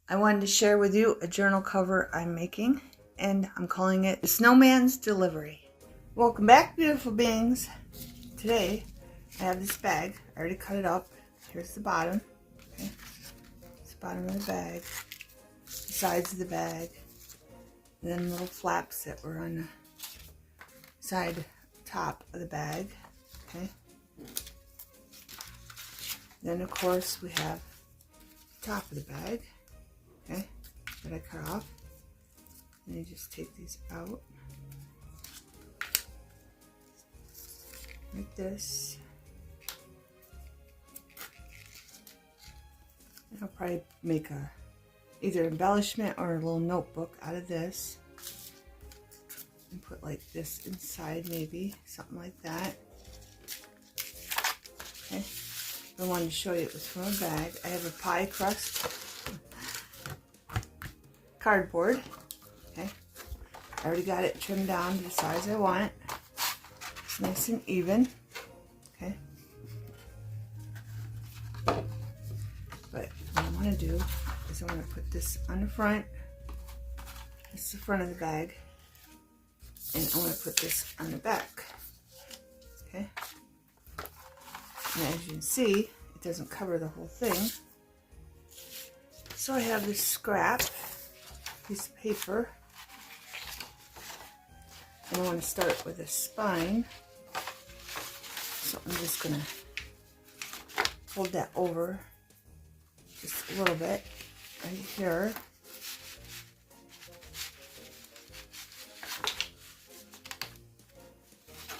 I wanted to share with you a journal cover I'm making, and I'm calling it The Snowman's Delivery. Welcome back, beautiful beings. Today I have this bag. I already cut it up. Here's the bottom. Okay. It's the bottom of the bag, the sides of the bag, and then little flaps that were on the side top of the bag. Okay. Then of course we have the top of the bag. Okay, that I cut off. And you just take these out like this. And I'll probably make a either embellishment or a little notebook out of this, and put like this inside, maybe something like that. Okay, I wanted to show you it was from a bag. I have a pie crust cardboard. Okay, I already got it trimmed down to the size I want. It's nice and even. Okay, but what I want to do is I want to put this on the front. This is the front of the bag, and I want to put this on the back. Okay, and as you can see, it doesn't cover the whole thing. So I have this scrap piece of paper, and I want to start with a spine. So I'm just going to hold that over just a little bit right here.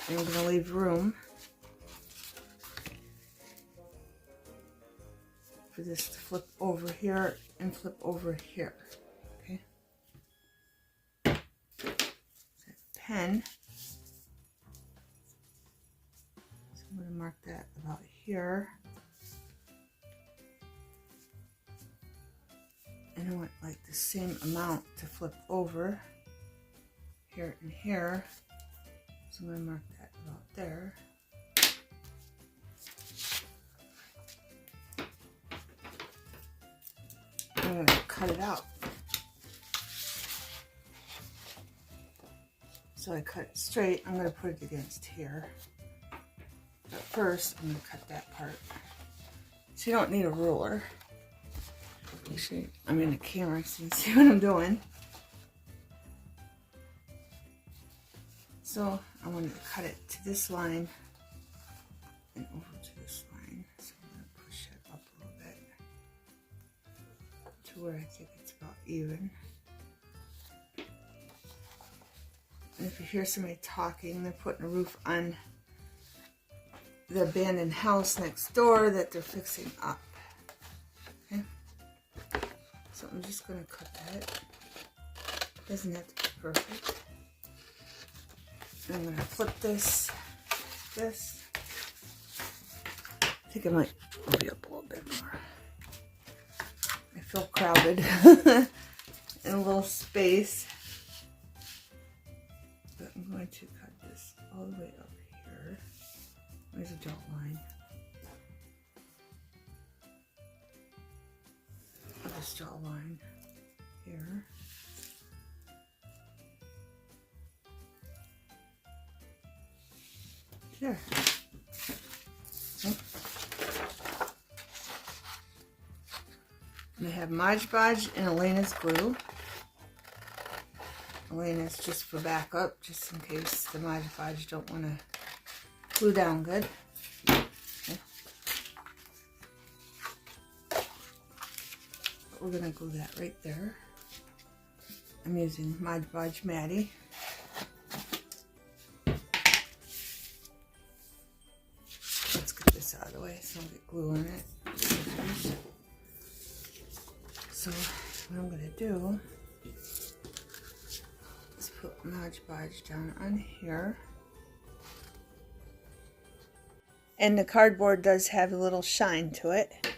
And I'm going to leave room for this to flip over here and flip over here. Okay. Pen. So I'm going to mark that about here. And I want like the same amount to flip over here and here. So I'm going to mark that about there. I'm going to cut it out. So I cut it straight. I'm going to put it against here. But first, I'm going to cut that part. So you don't need a ruler. Make sure I'm in the camera so you can see what I'm doing. So I wanted to cut it to this line and over to this line. So I'm going to push it up a little bit to where I think it's about even. And if you hear somebody talking, they're putting a roof on the abandoned house next door that they're fixing up. Okay? So I'm just going to cut that. Doesn't have to be perfect. And I'm going to flip this. I think I might move you up a little bit more. I feel crowded in a little space. But I'm going to cut this all the way up here. There's a dot line. I'll just draw a line here. There. Okay. And I have Mod Podge and Elena's glue. Elena's just for backup, just in case the Mod Podge don't want to glue down good. Okay. But we're going to glue that right there. I'm using Mod Podge Maddie. Let's get this out of the way so I don't get glue on it. So what I'm going to do is put Mod Podge down on here. And the cardboard does have a little shine to it.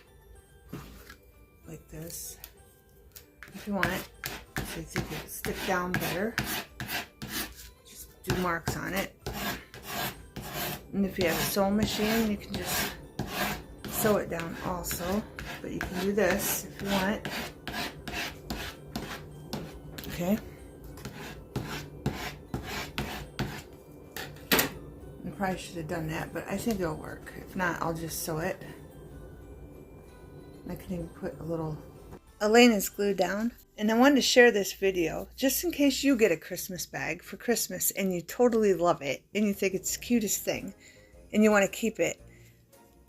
Like this. If you want it, so you think it'll stick down better, just do marks on it. And if you have a sewing machine, you can just sew it down also. But you can do this if you want. Okay. I probably should have done that, but I think it'll work. If not, I'll just sew it. I can even put a little... Elena's glued down. And I wanted to share this video just in case you get a Christmas bag for Christmas and you totally love it and you think it's the cutest thing and you want to keep it.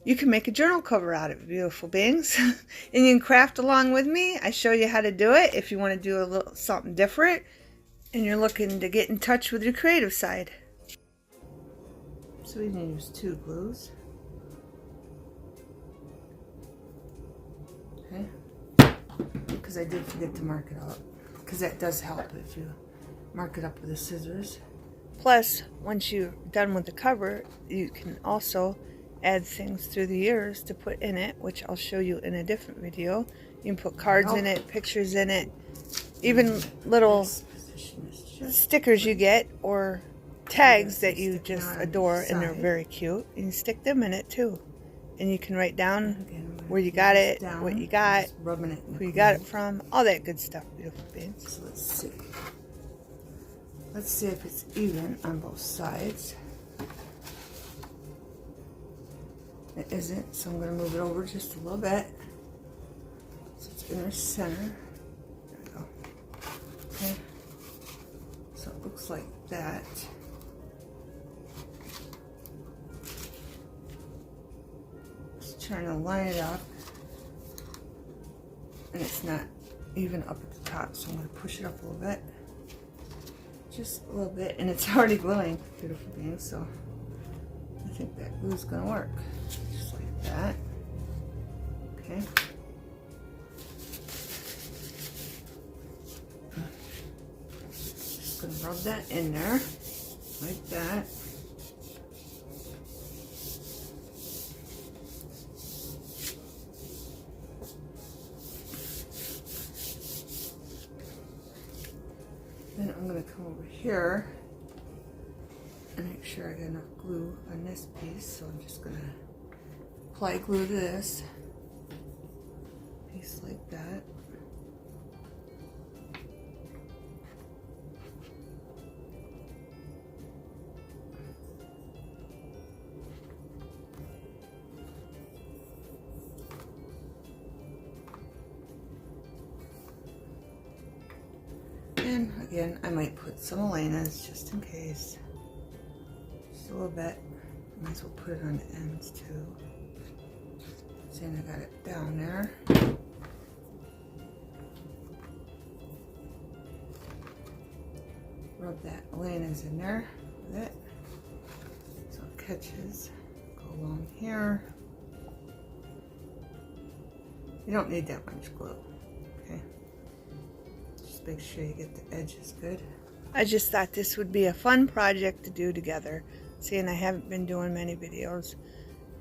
You can make a journal cover out of it, beautiful beings. And you can craft along with me. I show you how to do it if you want to do a little something different and you're looking to get in touch with your creative side. So we can use 2 glues. Okay. Because I did forget to mark it up. Because that does help if you mark it up with the scissors. Plus, once you're done with the cover, you can also add things through the years to put in it, which I'll show you in a different video. You can put cards in it, pictures in it, even little stickers you get or tags that you just adore and they're very cute. You can stick them in it too. And you can write down where you got it, what you got, who you got it from, all that good stuff, beautiful beings. So let's see. Let's see if it's even on both sides. It isn't, so I'm going to move it over just a little bit. So it's in the center. There we go. Okay. So it looks like that. Trying to line it up, and it's not even up at the top, so I'm going to push it up a little bit, just a little bit, and it's already gluing, beautiful beings, so I think that glue is going to work, just like that. Okay. Just going to rub that in there, like that. Then I'm going to come over here and make sure I got enough glue on this piece. So I'm just going to apply glue to this piece like that. And again, I might put some Elena's just in case. Just a little bit. Might as well put it on the ends too. Saying I got it down there. Rub that Elena's in there with it. So it catches. Go along here. You don't need that much glue. Okay. Make sure you get the edges good. I just thought this would be a fun project to do together, seeing I haven't been doing many videos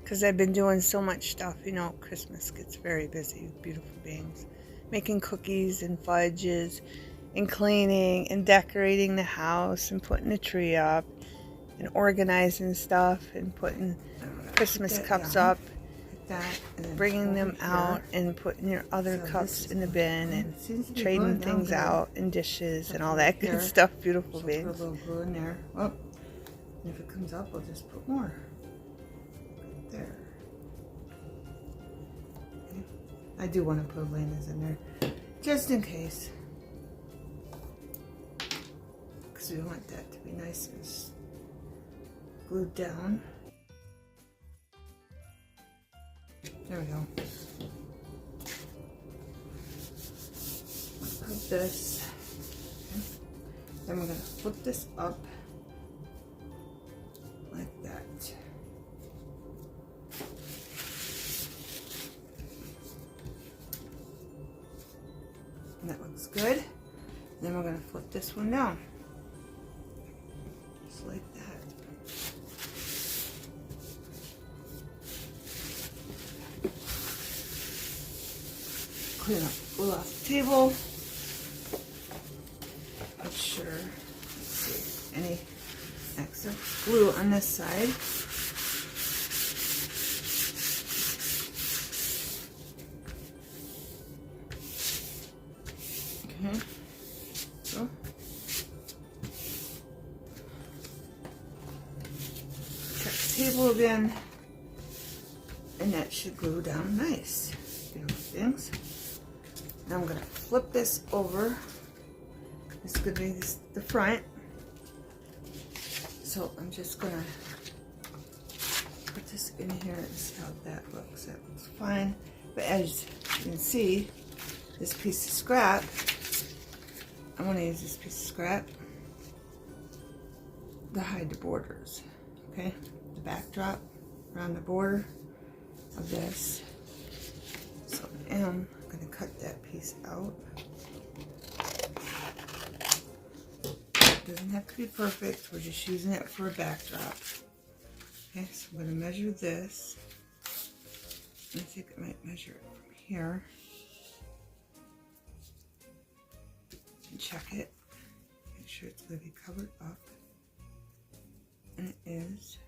because I've been doing so much stuff. You know, Christmas gets very busy, beautiful beings. Making cookies and fudges and cleaning and decorating the house and putting the tree up and organizing stuff and putting Christmas cups up. That, and bringing them out and putting your other cups in the bin and trading things out and dishes and all that good stuff, beautiful beings. Put a little glue in there. Oh, and if it comes up, I'll just put more. Right there. Okay. I do want to put Elena's in there, just in case. Because we want that to be nice and glued down. There we go. Put this. Okay. Then we're going to flip this up like that. And that looks good. Then we're going to flip this one down. Just like that. Clean up glue off the table. Make sure, let's see, any excess glue on this side. Okay, so glue again, and that should glue down nice. Beautiful things. Now I'm going to flip this over. This is going to be the front. So I'm just going to put this in here and see how that looks. That looks fine. But as you can see, this piece of scrap, I want to use this piece of scrap to hide the borders. Okay, the backdrop around the border of this. So I am going to cut that piece out. It doesn't have to be perfect. We're just using it for a backdrop. Okay, so I'm going to measure this. I think I might measure it from here. And check it. Make sure it's going to be covered up. And it is.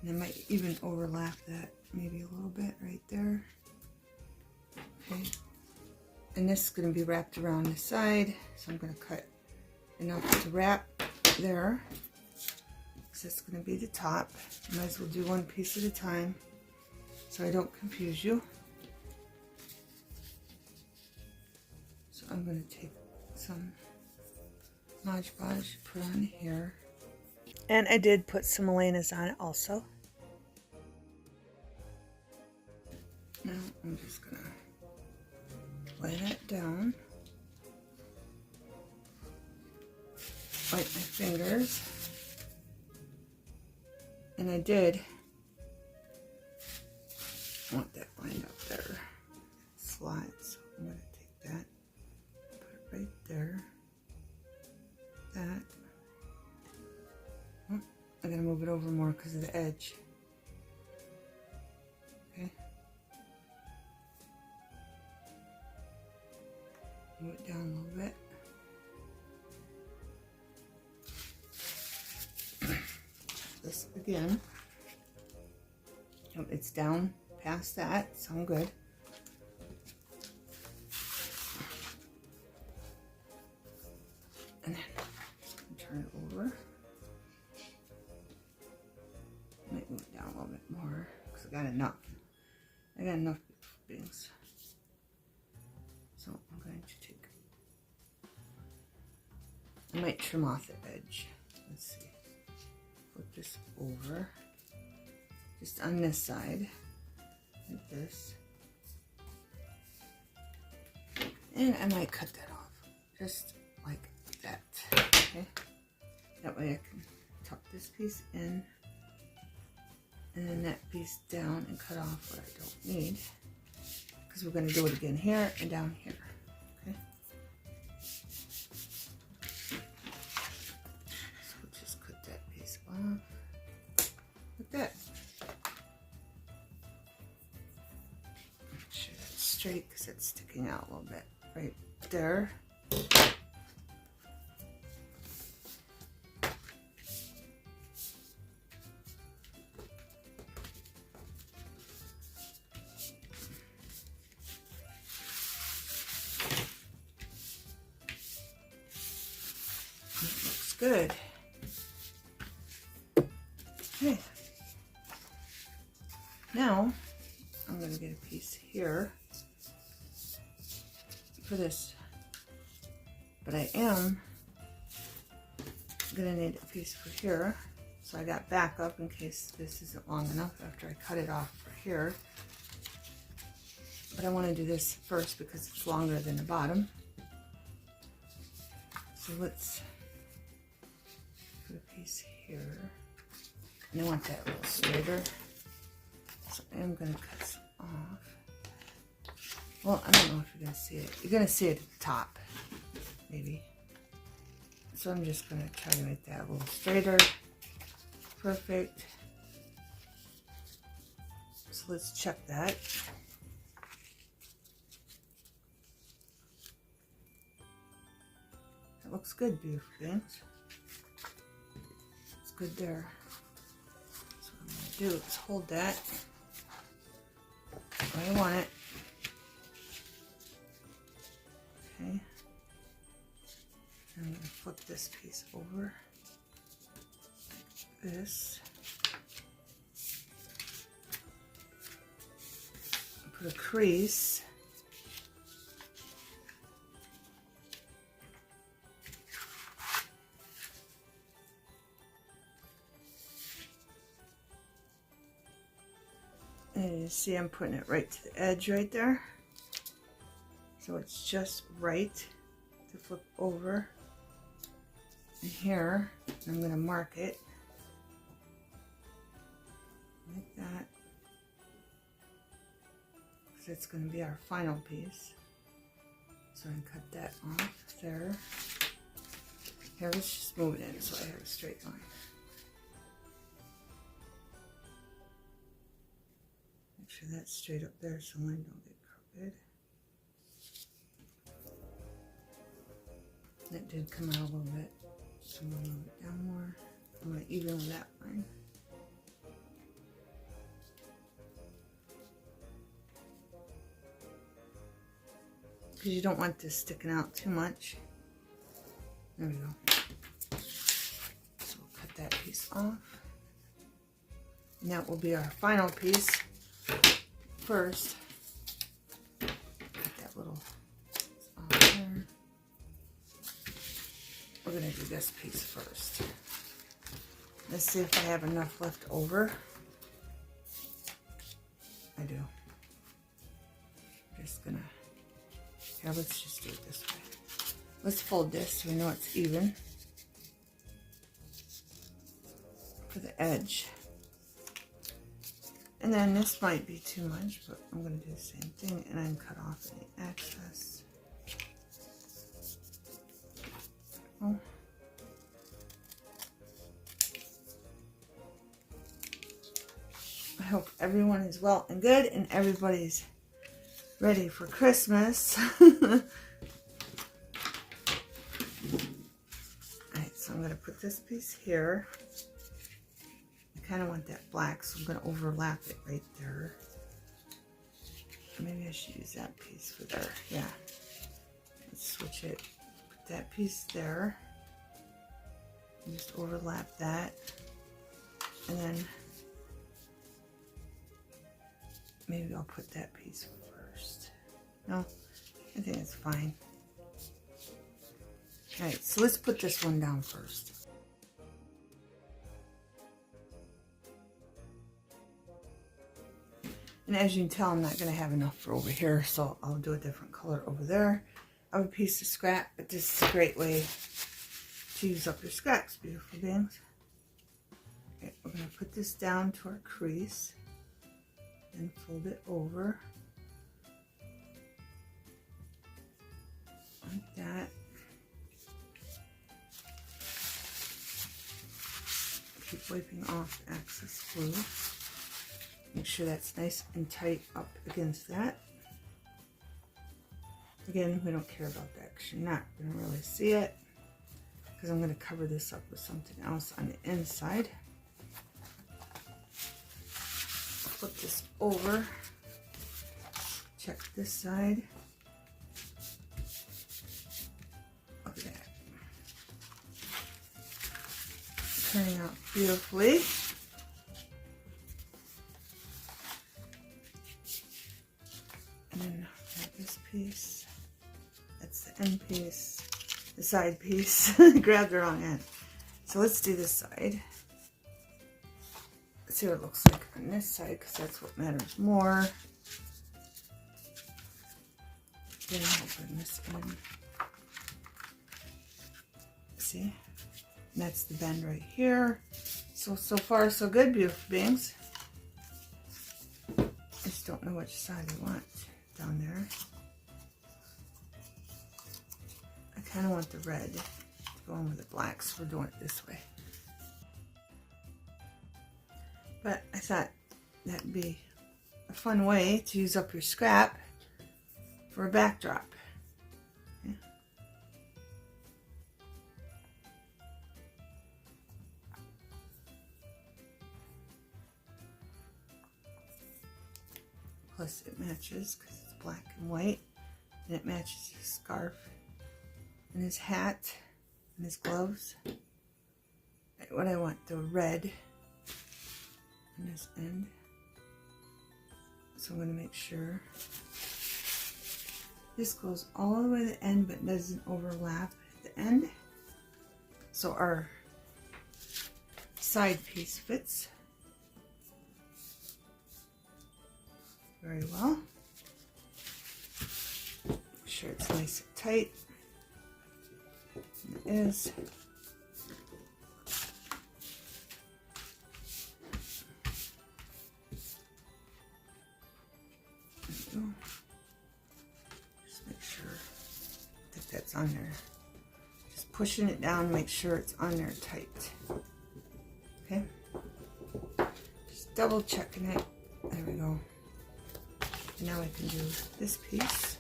And I might even overlap that maybe a little bit right there. Okay. And this is going to be wrapped around the side. So I'm going to cut enough to wrap there. So that's going to be the top. Might as well do one piece at a time so I don't confuse you. So I'm going to take some Mod Podge, put on here. And I did put some Elena's on it also. Now I'm just going to lay that down. Wipe my fingers. And I did want that lined up there. Slide, so I'm going to take that, put it right there. That. Oh, I gotta move it over more because of the edge. Okay. Move it down a little bit. This again. It's down past that, so I'm good. And then turn it over. Might move it down a little bit more because I got enough. I got enough things. So I'm going to take. I might trim off the edge. Let's see. Flip this over. Just on this side, like this. And I might cut that off, just like that. Okay. That way I can tuck this piece in and then that piece down and cut off what I don't need, because we're going to do it again here and down here. Okay. So we'll just cut that piece off like that. Make sure that's straight because it's sticking out a little bit right there. Good. Okay. Now I'm going to get a piece here for this, but I am going to need a piece for here, so I got backup in case this isn't long enough after I cut it off for here. But I want to do this first because it's longer than the bottom. So let's put a piece here, and I want that a little straighter, so I'm going to cut some off. Well, I don't know if you're going to see it. You're going to see it at the top, maybe. So I'm just going to try to make that a little straighter. Perfect. So let's check that. That looks good, beautiful things. Good there. So what I'm going to do is hold that where I want it. Okay. And I'm going to flip this piece over this. Put a crease. And you see I'm putting it right to the edge right there. So it's just right to flip over. And here, I'm going to mark it like that. Because it's going to be our final piece. So I can cut that off there. Here, let's just move it in so I have a straight line. Make sure that's straight up there so mine don't get crooked. That did come out a little bit, so I'm going to move it down more. I'm going to even with that line. Because you don't want this sticking out too much. There we go. So we'll cut that piece off. And that will be our final piece. First, put that little on there. We're going to do this piece first. Let's see if I have enough left over. I do. Just gonna, here, let's just do it this way. Let's fold this so we know it's even for the edge. And then this might be too much, but I'm going to do the same thing and then cut off any excess. Oh. I hope everyone is well and good and everybody's ready for Christmas. Alright, so I'm going to put this piece here. I kind of want that black, so I'm going to overlap it right there. Maybe I should use that piece for there. Yeah. Let's switch it. Put that piece there. And just overlap that. And then maybe I'll put that piece first. No, I think it's fine. Alright, so let's put this one down first. And as you can tell, I'm not going to have enough for over here, so I'll do a different color over there. I have a piece of scrap, but this is a great way to use up your scraps, beautiful beings. Okay, we're going to put this down to our crease and fold it over like that. Keep wiping off excess glue. Make sure that's nice and tight up against that. Again, we don't care about that because you're not going to really see it, because I'm going to cover this up with something else on the inside. Flip this over. Check this side. Look at that. Turning out beautifully. And then have this piece. That's the end piece. The side piece. Grabbed the wrong end. So let's do this side. Let's see what it looks like on this side, because that's what matters more. Then I'll bring this in. See? And that's the bend right here. So far so good, beautiful beings. I just don't know which side I want down there. I kind of want the red to go in with the black, so we're doing it this way. But I thought that'd be a fun way to use up your scrap for a backdrop. Yeah. Plus it matches because it's black and white, and it matches his scarf and his hat and his gloves. what I want, the red on this end. So I'm going to make sure this goes all the way to the end but doesn't overlap at the end. So our side piece fits very well. Make sure it's nice and tight. It is. Just make sure that that's on there. Just pushing it down, make sure it's on there tight. Okay? Just double checking it. There we go. Now I can do this piece.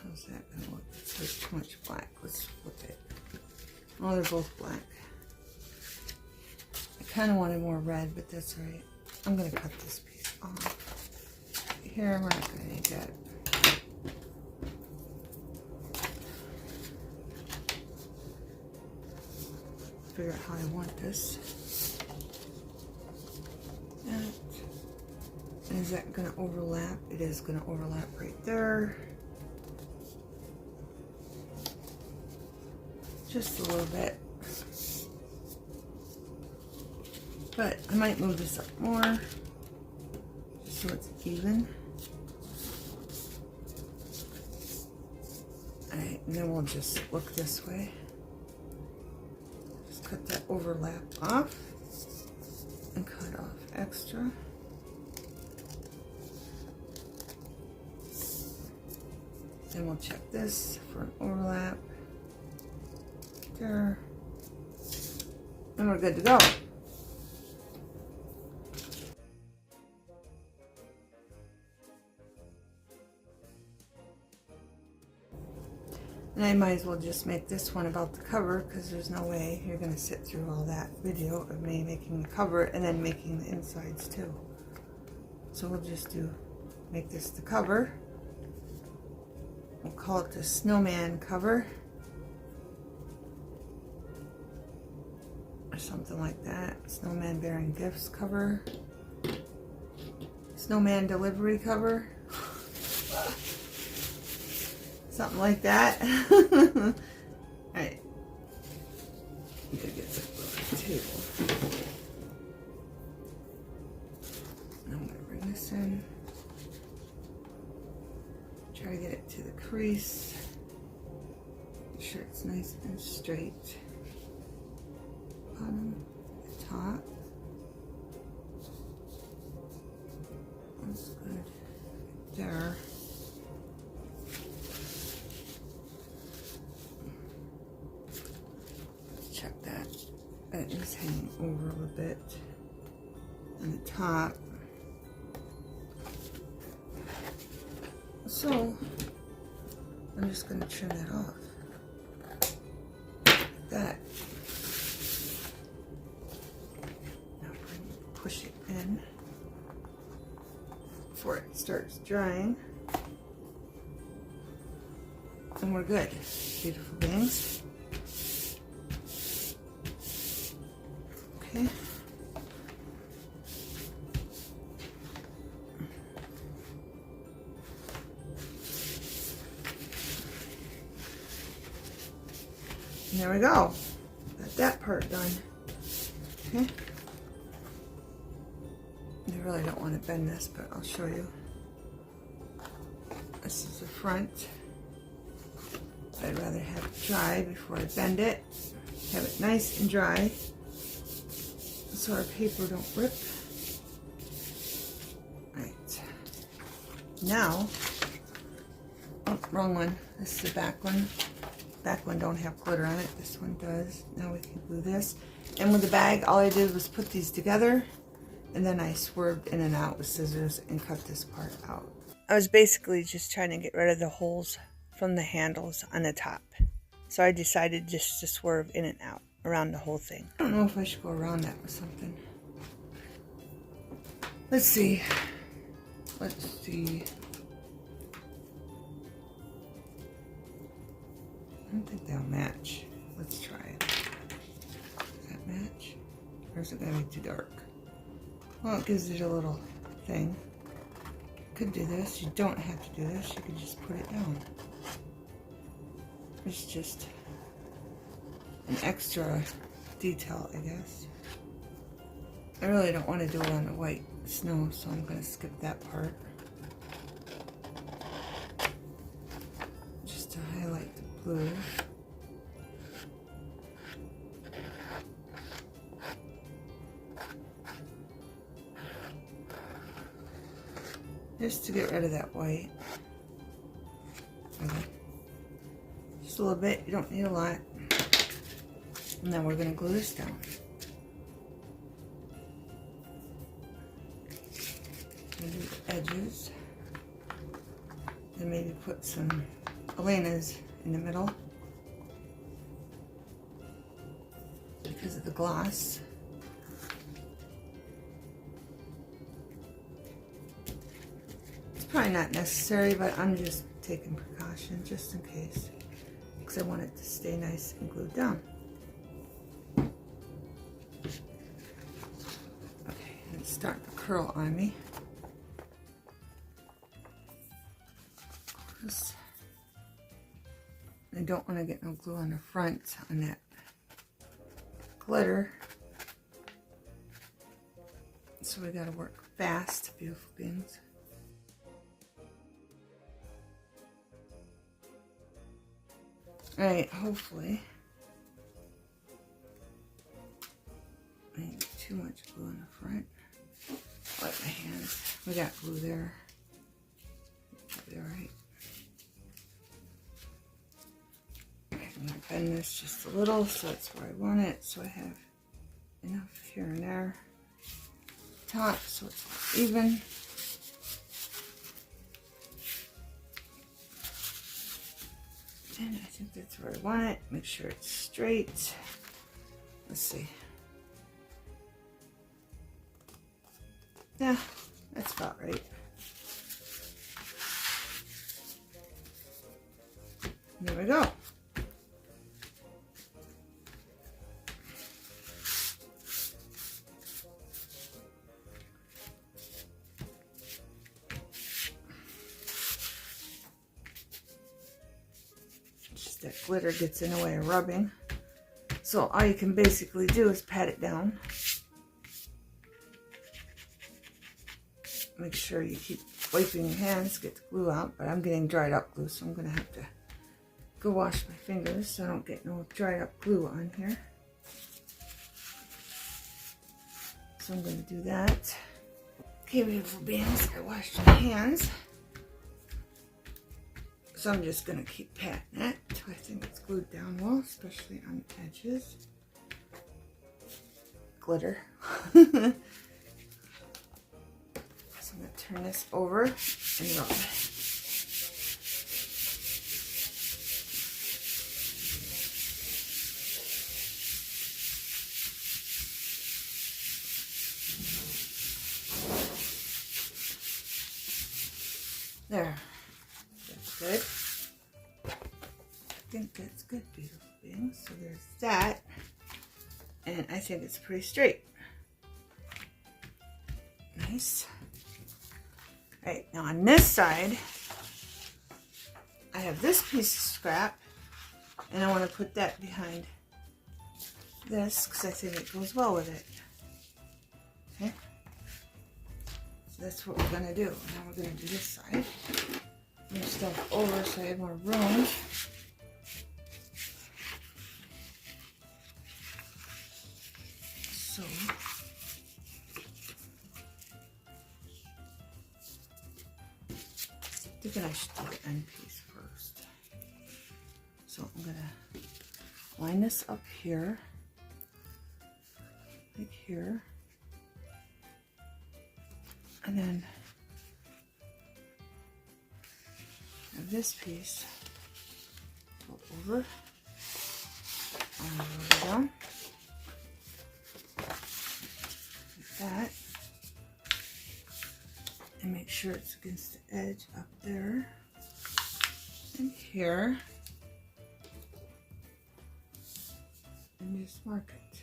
How's that gonna look? There's too much black. Let's flip it. Oh, they're both black. I kind of wanted more red, but that's all right. I'm gonna cut this piece off. Here, we're not gonna need that. Figure out how I want this. And is that going to overlap? It is going to overlap right there. Just a little bit. But I might move this up more, just so it's even. Alright, and then we'll just look this way. Just cut that overlap off and cut off extra. Then we'll check this for an overlap. There. And we're good to go. And I might as well just make this one about the cover, because there's no way you're going to sit through all that video of me making the cover and then making the insides too. So we'll just make this the cover. We'll call it the snowman cover. Or something like that. Snowman bearing gifts cover. Snowman delivery cover. Something like that. Alright. I'm gonna get the table. I'm gonna bring this in. Try to get it to the crease. Make sure it's nice and straight. Bottom, the top. That's good. There. Check that. It is hanging over a little bit. And the top. So, I'm just going to trim that off. Like that. Now push it in before it starts drying. And we're good. Beautiful things. Okay. And there we go. Got that part done. Okay. I really don't want to bend this, but I'll show you. This is the front. I'd rather have it dry before I bend it. Have it nice and dry so our paper don't rip. Right. Now, oh, wrong one. This is the back one. Back one don't have glitter on it. This one does. Now we can glue this. And with the bag, all I did was put these together, and then I swerved in and out with scissors and cut this part out. I was basically just trying to get rid of the holes from the handles on the top. So I decided just to swerve in and out around the whole thing. I don't know if I should go around that with something. Let's see. Let's see. don't think they'll match. Let's try it. Does that match? Or is it gonna be too dark? Well, it gives it a little thing. Could do this. You don't have to do this. You could just put it down. It's just an extra detail, I guess. I really don't want to do it on the white snow, so I'm going to skip that part. Just to highlight the blue. Just to get rid of that white. Okay. Just a little bit, you don't need a lot. And then we're going to glue this down. Do the edges. Then maybe put some Elena's in the middle. Because of the gloss. Probably not necessary, but I'm just taking precautions just in case, because I want it to stay nice and glued down. Okay, and it's starting to curl on me. Of course, I don't want to get no glue on the front on that glitter, so we got to work fast, beautiful beings. Alright, hopefully. I didn't get too much glue in the front. Wipe my hands. We got glue there. Probably alright. I'm going to bend this just a little so that's where I want it. So I have enough here and there. Top so it's even. And I think that's where I want it. Make sure it's straight. Let's see. Yeah, that's about right. There we go. That glitter gets in the way of rubbing. So all you can basically do is pat it down. Make sure you keep wiping your hands, get the glue out, but I'm getting dried up glue, so I'm gonna have to go wash my fingers so I don't get no dried up glue on here. So I'm gonna do that. Okay, beautiful beings, I washed my hands. So I'm just going to keep patting it until I think it's glued down well, especially on the edges. Glitter. So I'm going to turn this over and rub. There. That's good. I think that's good, beautiful beings. So there's that. And I think it's pretty straight. Nice. Alright, now on this side, I have this piece of scrap. And I want to put that behind this because I think it goes well with it. Okay? So that's what we're going to do. Now we're going to do this side. Move stuff over so I have more room. So I think I should do the end piece first. So I'm gonna line this up here, like here, and then have this piece go over, and down, like that, and make sure it's against the edge up there and here. and just mark it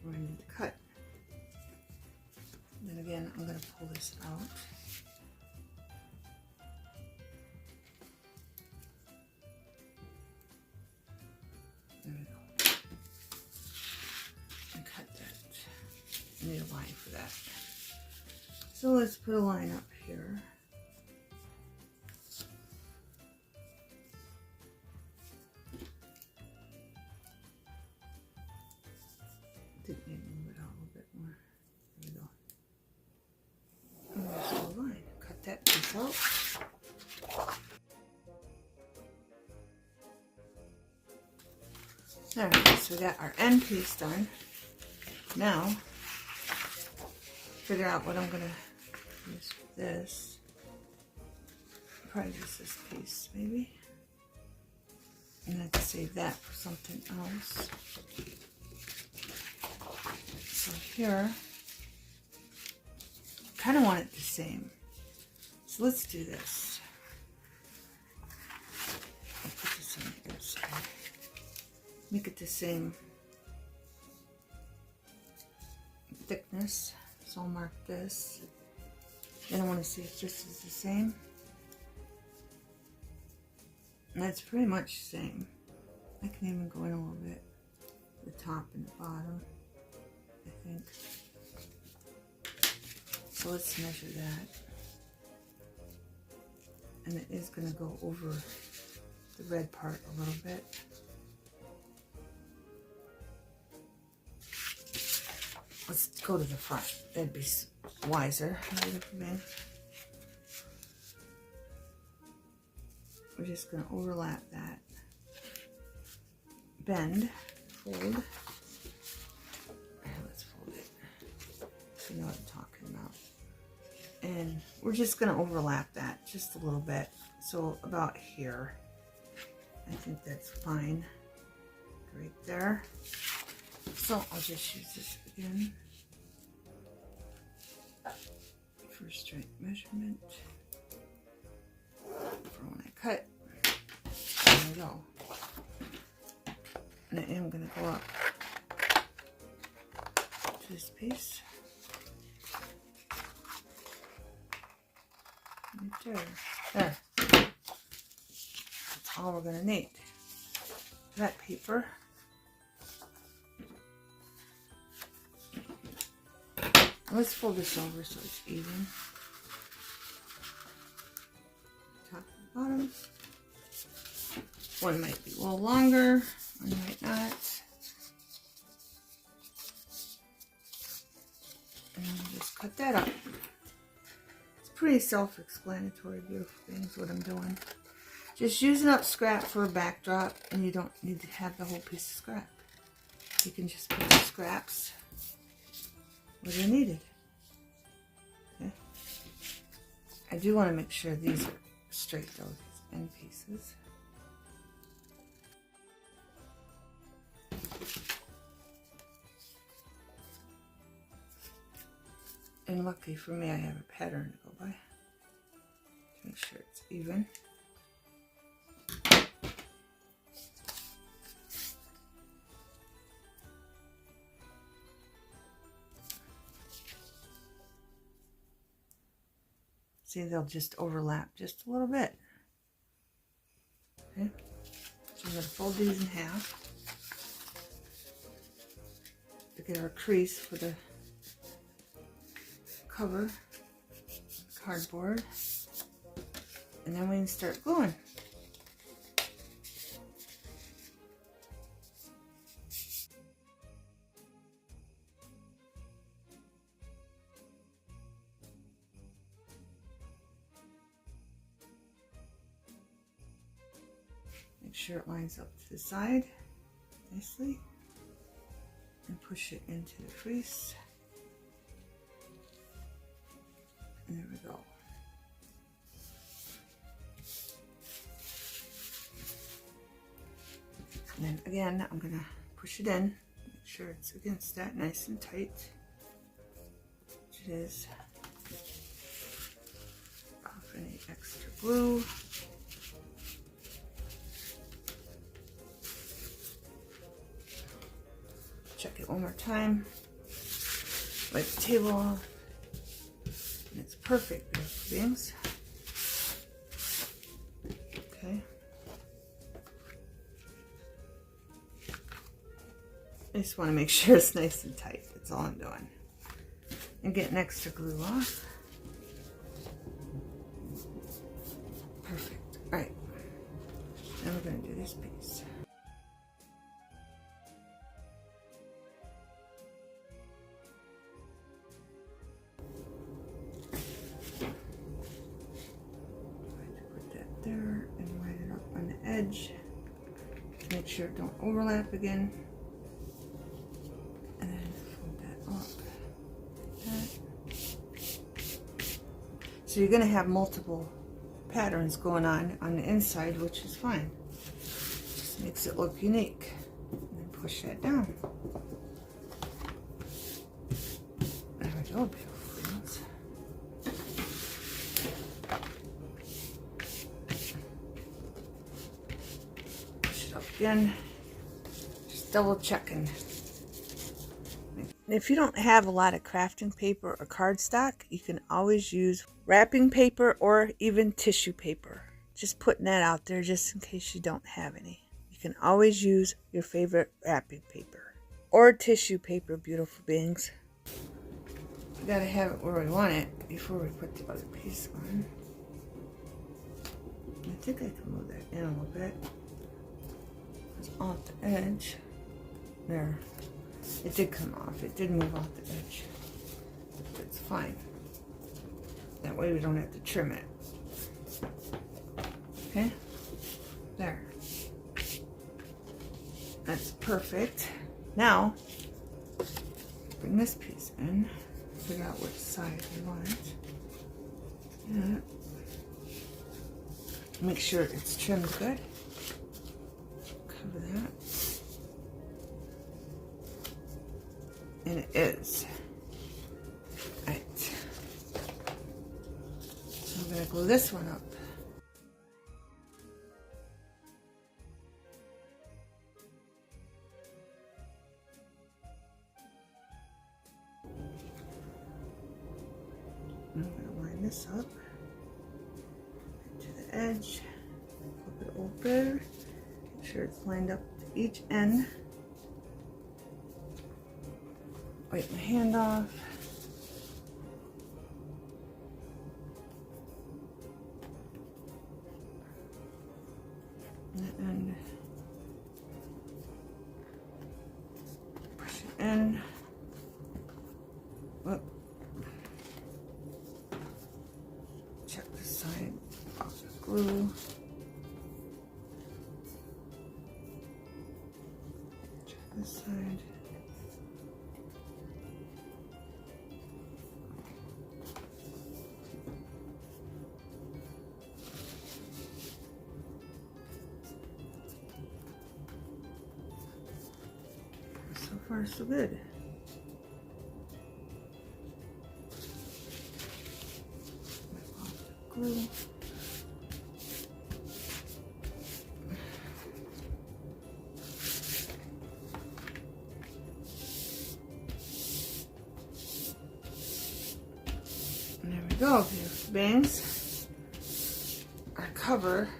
where I need to cut. Then again, I'm going to pull this out. There we go. And cut that. I need a line for that. So let's put a line up here. Didn't need to move it out a little bit more. There we go. And there's the line. Cut that piece out. Alright, so we got our end piece done. Now, figure out what I'm going to use for this. Probably just this piece, maybe. And I have to save that for something else. So here, I kind of want it the same. So let's do this. I'll put this on the other side. Make it the same thickness. So I'll mark this. Then I want to see if this is the same. And that's pretty much the same. I can even go in a little bit. The top and the bottom, I think. So let's measure that. And it is going to go over the red part a little bit. Let's go to the front. That'd be wiser. We're just going to overlap that. Bend, fold. Let's fold it. So you know what I'm talking about. And we're just going to overlap that just a little bit. So about here. I think that's fine. Right there. So I'll just use this again for straight measurement for when I cut. There we go. And I am going to go up to this piece. Right there. There. That's all we're going to need. That paper. Let's fold this over so it's even. Top and bottom. One might be a little longer, one might not. And just cut that up. It's pretty self-explanatory, beautiful things, what I'm doing. Just using up scrap for a backdrop, and you don't need to have the whole piece of scrap. You can just put the scraps where they're needed. Okay. I do want to make sure these are straight though, these end pieces. And lucky for me, I have a pattern to go by to make sure it's even. See, they'll just overlap just a little bit. Okay, so I'm going to fold these in half to get our crease for the cover, cardboard, and then we can start gluing. Make sure it lines up to the side nicely and push it into the crease. And there we go. And then again, I'm going to push it in, make sure it's against that nice and tight, which it is. Off any extra glue. check it one more time. Wipe the table off. And it's perfect, beautiful beings. Okay. I just want to make sure it's nice and tight. That's all I'm doing. And get an extra glue off. Perfect. Alright. Now we're going to do this piece. Put that there and line it up on the edge. Make sure it don't overlap again. And then fold that up. Like that. So you're going to have multiple patterns going on the inside, which is fine. Just makes it look unique. And then push that down. There we go, beautiful things. Push it up again. Just double checking. If you don't have a lot of crafting paper or cardstock, you can always use wrapping paper or even tissue paper. Just putting that out there just in case you don't have any. You can always use your favorite wrapping paper or tissue paper, beautiful beings. We gotta have it where we want it before we put the other piece on. I think I can move that in a little bit. It's off the edge. There. It did come off. It did move off the edge. It's fine. That way we don't have to trim it. Okay? There. That's perfect. Now, bring this piece in. Figure out which side we want. Yeah. Make sure it's trimmed good. Cover that. And it is. Right. So I'm going to glue this one up. I'm going to line this up to the edge. Flip it over. Make sure it's lined up to each end. Wipe my hand off. And push it in. Whoop. Check this side off the glue. Check this side. So far, so good. Wipe off the glue. And there we go, beautiful beings. Our cover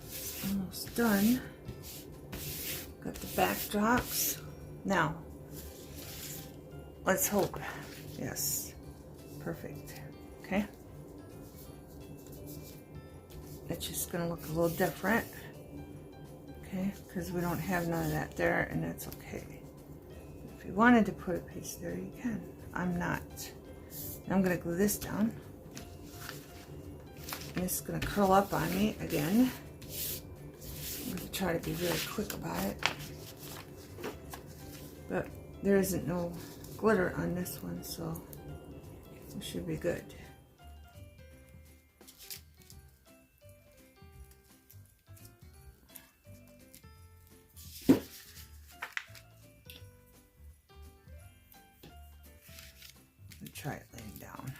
is almost done. Got the backdrops. Now, let's hope. Yes, perfect. Okay. It's just gonna look a little different. Okay, because we don't have none of that there, and that's okay. If you wanted to put a piece there, you can. I'm not. I'm gonna glue this down. And it's gonna curl up on me again. I'm going to try to be very quick about it. But there isn't no glitter on this one, so it should be good. Try it laying down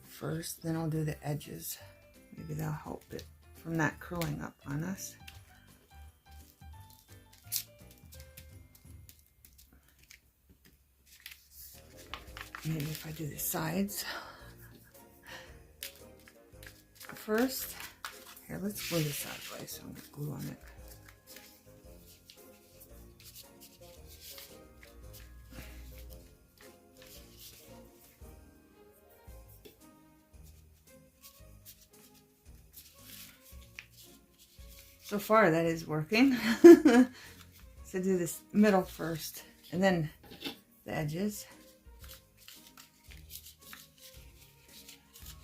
first, then I'll do the edges. Maybe that'll help it from not curling up on us. Maybe if I do the sides first. Here, let's glue this out of the way so I'm going to glue on it. So far that is working. So do this middle first and then the edges.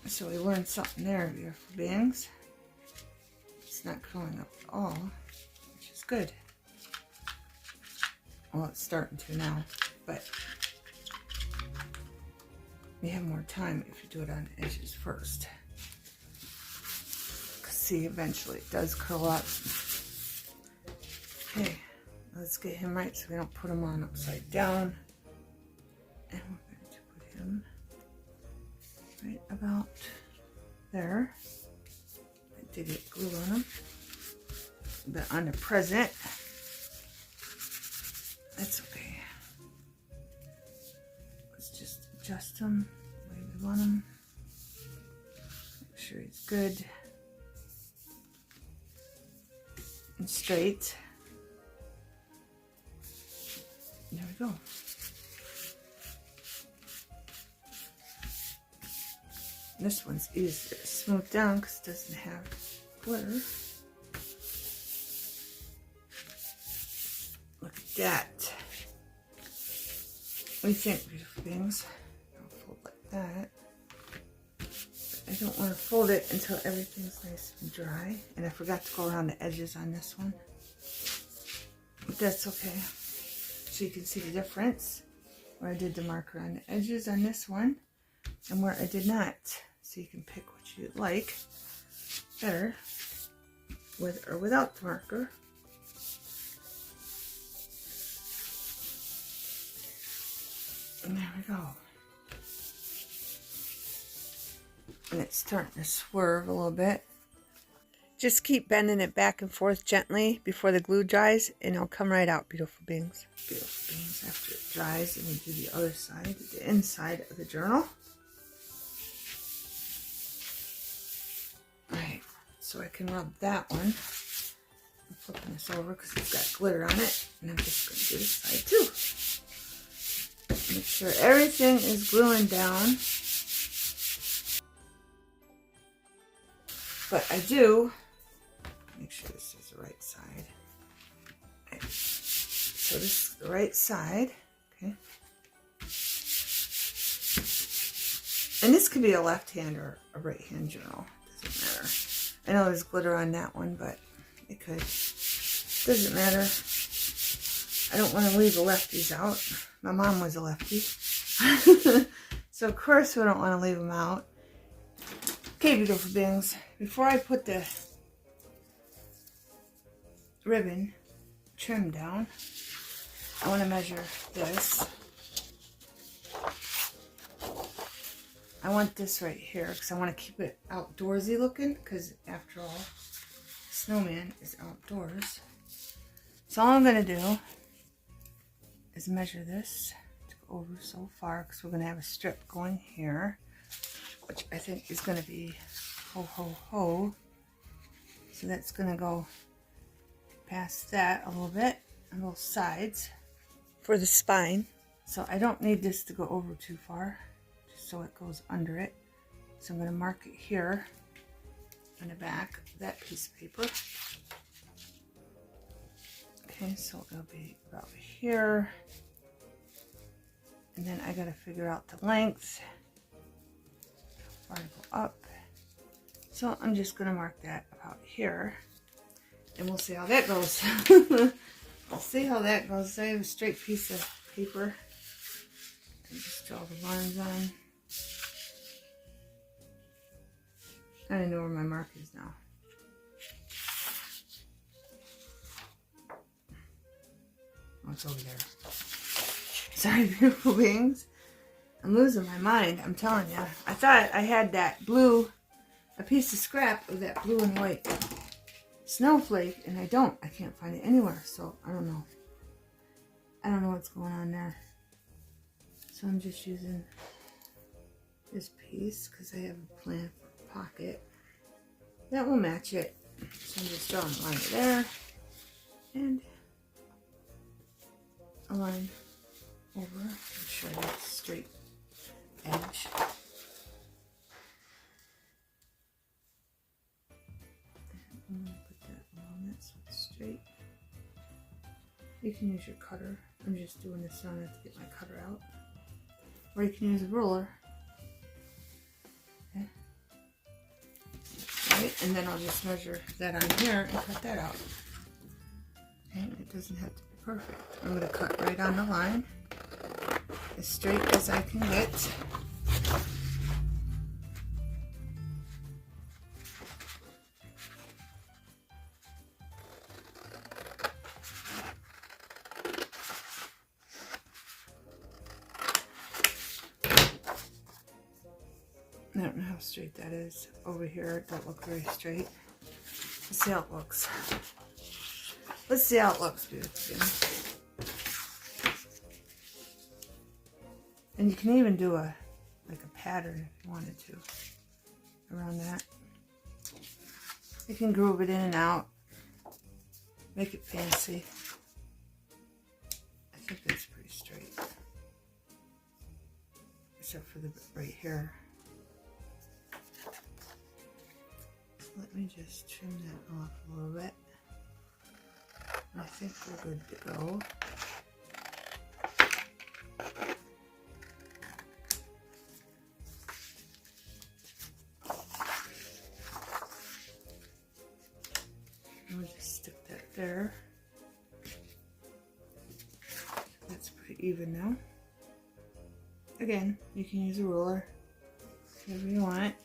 So we learned something there, beautiful beings. It's not curling up at all, which is good. Well, it's starting to now, but you have more time if you do it on the edges first. See, eventually it does curl up. Okay, let's get him right so we don't put him on upside down. And we're going to put him right about there. I did get glue on him, but on the present, that's okay. Let's just adjust him the way we want him. Make sure he's good and straight. There we go. This one's easier to smooth down because it doesn't have glitter. Look at that. What do you think, beautiful beings? I'll fold like that. I don't want to fold it until everything's nice and dry. And I forgot to go around the edges on this one. But that's okay. So you can see the difference where I did the marker on the edges on this one and where I did not. So you can pick what you like better with or without the marker. And there we go. And it's starting to swerve a little bit. Just keep bending it back and forth gently before the glue dries and it'll come right out, beautiful beings. Beautiful beings. After it dries, and we do the other side, the inside of the journal. Alright, so I can rub that one. I'm flipping this over because it's got glitter on it. And I'm just going to do this side too. Make sure everything is gluing down. But I do make sure this is the right side. Okay. So this is the right side. Okay. And this could be a left hand or a right hand journal. Doesn't matter. I know there's glitter on that one, but it could. Doesn't matter. I don't want to leave the lefties out. My mom was a lefty. So of course we don't want to leave them out. Okay, beautiful beings. Before I put the ribbon trim down, I want to measure this. I want this right here because I want to keep it outdoorsy looking, because after all, snowman is outdoors. So all I'm going to do is measure this to go over so far, because we're going to have a strip going here, which I think is going to be ho ho ho. So that's going to go past that a little bit on both sides for the spine. So I don't need this to go over too far, just so it goes under it. So I'm going to mark it here on the back of that piece of paper. Okay, so it'll be about here. And then I got to figure out the length. How far to go up. So I'm just going to mark that about here. And we'll see how that goes. We'll see how that goes. I have a straight piece of paper. And just draw the lines on. I know where my mark is now. Oh, it's over there. Sorry, beautiful beings. I'm losing my mind, I'm telling you. I thought I had that blue, a piece of scrap of that blue and white snowflake, and I don't. I can't find it anywhere, so I don't know. I don't know what's going on there. So I'm just using this piece because I have a plan for a pocket. That will match it. So I'm just drawing a line there and a line over. Make sure I get a straight edge. And I'm going to put that along that so it's straight. You can use your cutter. I'm just doing this so I don't have to get my cutter out. Or you can use a ruler. Okay. Right, and then I'll just measure that on here and cut that out. Okay, it doesn't have to be perfect. I'm going to cut right on the line, as straight as I can get. I don't know how straight that is. Over here, it don't look very straight. Let's see how it looks. Let's see how it looks, dude. And you can even do a pattern if you wanted to around that. You can groove it in and out, make it fancy. I think that's pretty straight, except for the bit right here. Let me just trim that off a little bit. I think we're good to go. We'll just stick that there. That's pretty even now. Again, you can use a ruler, whatever you want.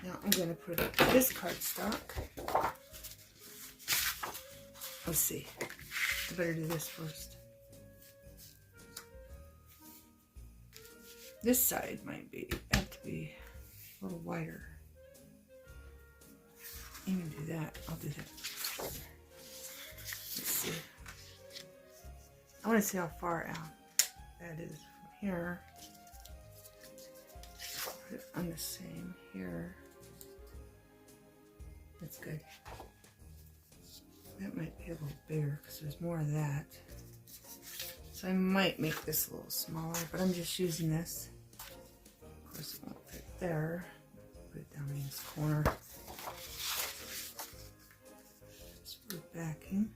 Now I'm going to put this cardstock. Let's see. I better do this first. This side might have to be a little wider. Even do that. I'll do that. Let's see. I want to see how far out that is from here. Put it on the same here. That's good. That might be a little bigger because there's more of that. So I might make this a little smaller, but I'm just using this. Of course, it won't fit there. Put it down in this corner. Just for backing.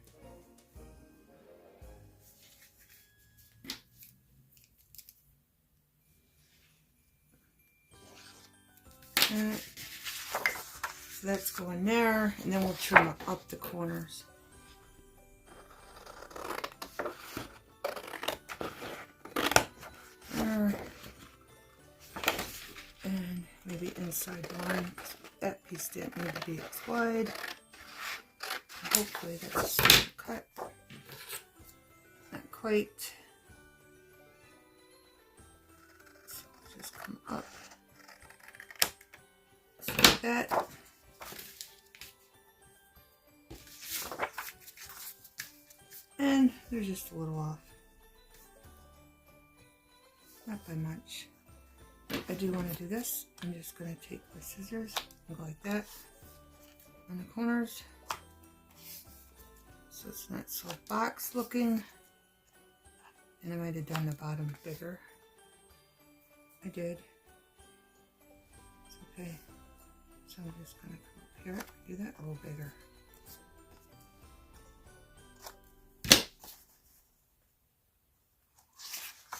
Alright. So that's going there, and then we'll trim up the corners. There. And maybe inside the line. That piece didn't need to be as wide. Hopefully that's a straight cut. Not quite. So we'll just come up. Just like that. And they're just a little off. Not by much. I do want to do this. I'm just going to take my scissors and go like that on the corners. So it's not so box looking. And I might have done the bottom bigger. I did. It's okay. So I'm just going to come up here and do that a little bigger.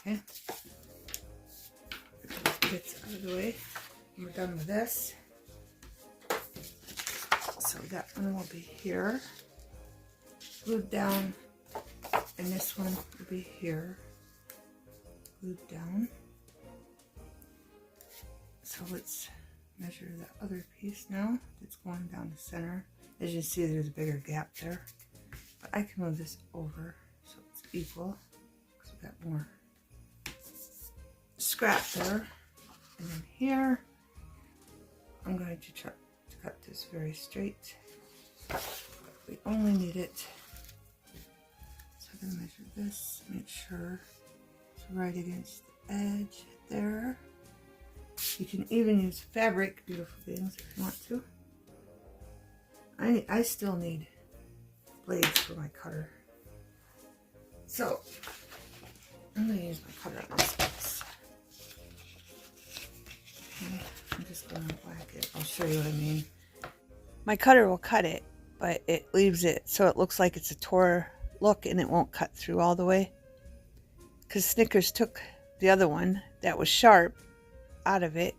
Okay. Get those bits out of the way. We're done with this. So that one will be here. Glued down. And this one will be here. Glued down. So let's measure the other piece now. It's going down the center. As you see, there's a bigger gap there. But I can move this over so it's equal. Because we've got more scrap there. And then here, I'm going to try to cut this very straight. We only need it. So I'm going to measure this, make sure right against the edge there. You can even use fabric, beautiful things, if you want to. I still need blades for my cutter. So, I'm going to use my cutter on this piece. Okay, I'm just going to whack it. I'll show you what I mean. My cutter will cut it, but it leaves it so it looks like it's a tore look and it won't cut through all the way. Because Snickers took the other one that was sharp out of it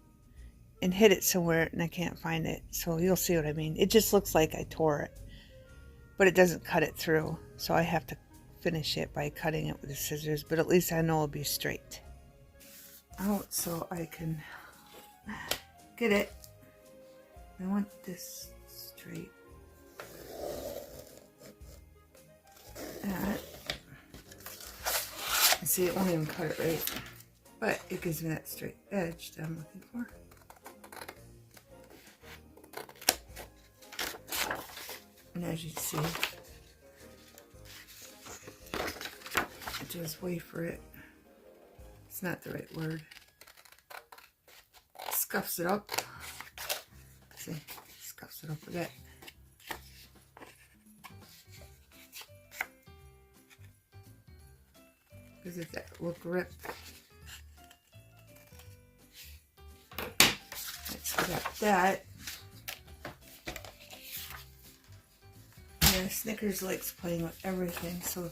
and hid it somewhere and I can't find it. So you'll see what I mean. It just looks like I tore it, but it doesn't cut it through. So I have to finish it by cutting it with the scissors, but at least I know it'll be straight out so I can get it. I want this straight. That. And see, it won't even cut it right, but it gives me that straight edge that I'm looking for. And as you see, it just wafer it. It's not the right word. Scuffs it up. See, scuffs it up a bit. Gives it that look rip. Right, so we got that. Yeah, Snickers likes playing with everything, so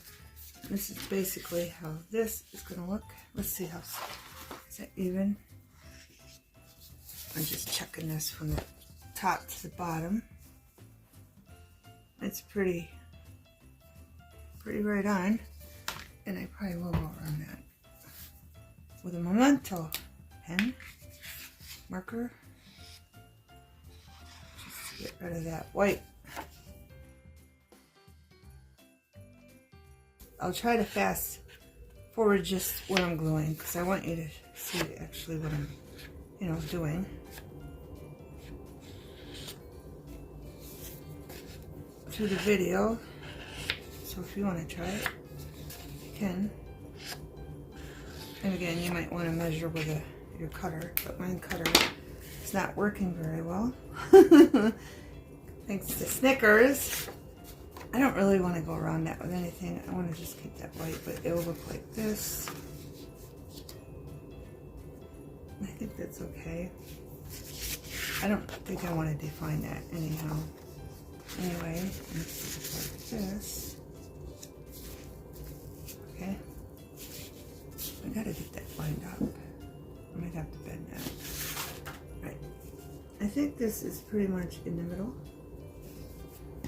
this is basically how this is going to look. Let's see how, is that even? I'm just checking this from the top to the bottom. It's pretty right on, and I probably will go around that with a memento pen, marker, just to get rid of that white. I'll try to fast forward just what I'm gluing because I want you to see actually what I'm, doing. Through the video, so if you want to try it, you can. And again, you might want to measure with your cutter, but my cutter is not working very well. Thanks to Snickers. I don't really want to go around that with anything. I want to just keep that white, but it will look like this. I think that's okay. I don't think I want to define that anyhow. Anyway, let's do it like this. Okay. I gotta get that lined up. I might have to bend that. Right. I think this is pretty much in the middle.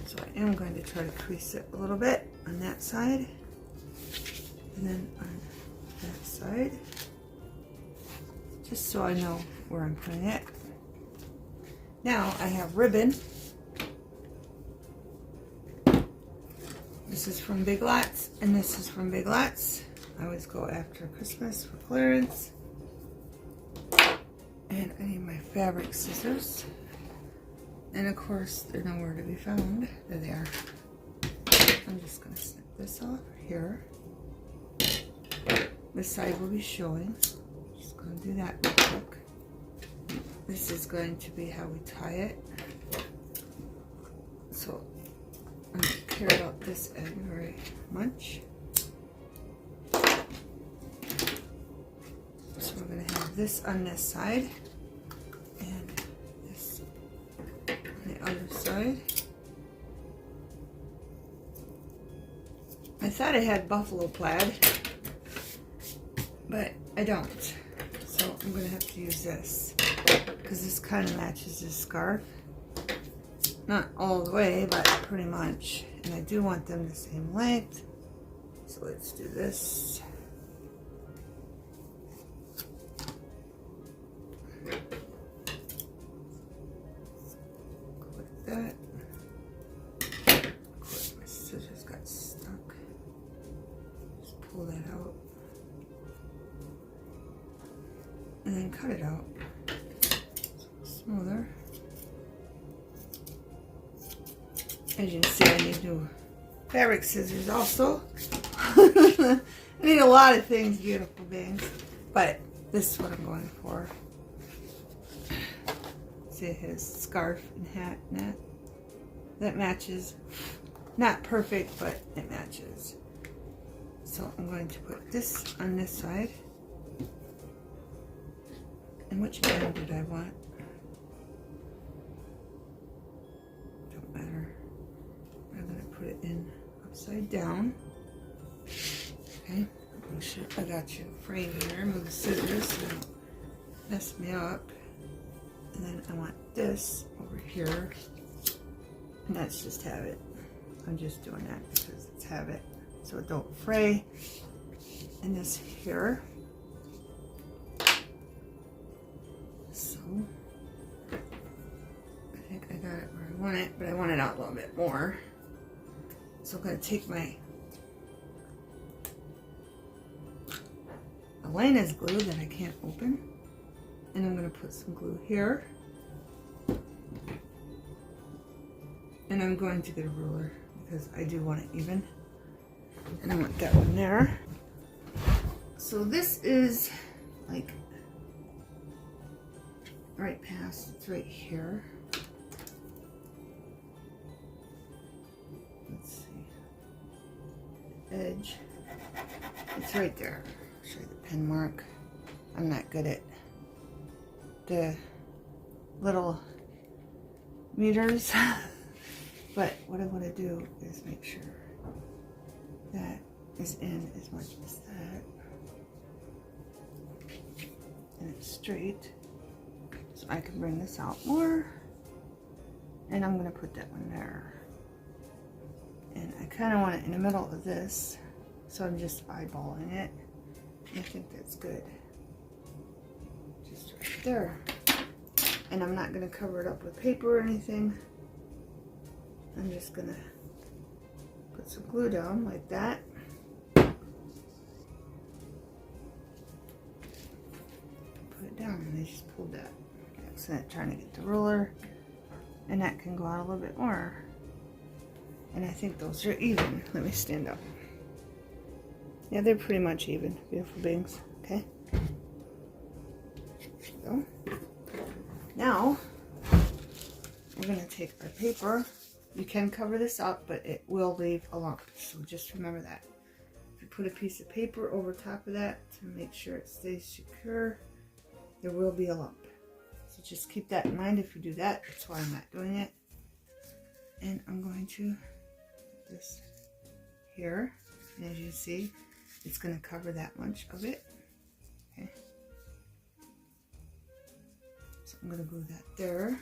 So I am going to try to crease it a little bit on that side. And then on that side. Just so I know where I'm putting it. Now I have ribbon. This is from Big Lots, and this is from Big Lots. I always go after Christmas for clearance. And I need my fabric scissors. And of course, they're nowhere to be found. There they are. I'm just going to snip this off here. This side will be showing. Just going to do that real quick. This is going to be how we tie it. So I'm going to care about this end very much. So we're going to have this on this side and this on the other side. I thought I had buffalo plaid, but I don't. So I'm going to have to use this because this kind of matches this scarf. Not all the way, but pretty much. And I do want them the same length. So let's do this. Like that. Of course, my scissors got stuck. Just pull that out. And then cut it out. Smoother. As you can see, I need new fabric scissors also. I need a lot of things, beautiful beings, but this is what I'm going for. See his scarf and hat and that matches. Not perfect, but it matches. So I'm going to put this on this side. And which band did I want? Don't matter. I'm going to put it in upside down. Okay. I got you frame here. Move the scissors so they don't mess me up. And then I want this over here. And that's just habit. I'm just doing that because it's habit. So it don't fray. And this here. So I think I got it where I want it, but I want it out a little bit more. So I'm going to take my Elena's glue that I can't open, and I'm going to put some glue here. And I'm going to get a ruler because I do want it even. And I want that one there. So this is like right past, it's right here. Let's see. Edge. It's right there. I'll show you the pen mark. I'm not good at the little meters. But what I want to do is make sure that is in as much as that. And it's straight. So I can bring this out more. And I'm going to put that one there. And I kind of want it in the middle of this. So I'm just eyeballing it. I think that's good. Just right there. And I'm not going to cover it up with paper or anything. I'm just going to put some glue down like that. Put it down and I just pulled that. Accident trying to get the ruler. And that can go out a little bit more. And I think those are even. Let me stand up. Yeah, they're pretty much even, beautiful beings. Okay. There we go. Now, we're going to take our paper. You can cover this up, but it will leave a lump. So just remember that. If you put a piece of paper over top of that to make sure it stays secure, there will be a lump. So just keep that in mind if you do that. That's why I'm not doing it. And I'm going to put this here. And as you see, it's going to cover that much of it. Okay. So I'm going to glue that there.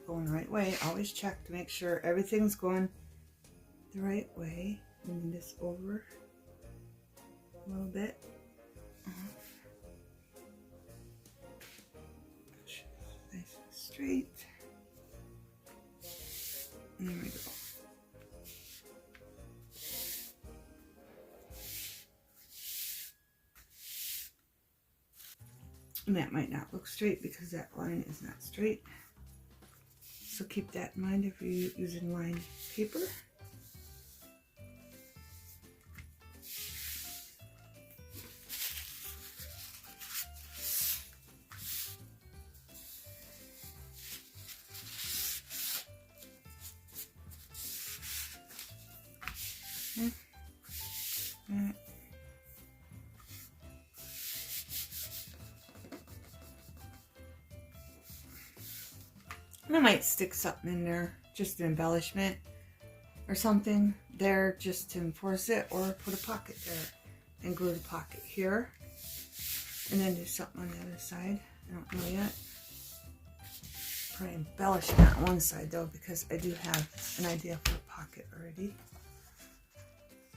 Going the right way. Always check to make sure everything's going the right way. Moving this over a little bit. Nice and straight. And there we go. And that might not look straight because that line is not straight. So keep that in mind if you're using lined paper. Okay. I might stick something in there, just an embellishment or something there just to enforce it, or put a pocket there and glue the pocket here and then do something on the other side. I don't know yet. Probably embellish it on one side though, because I do have an idea for a pocket already.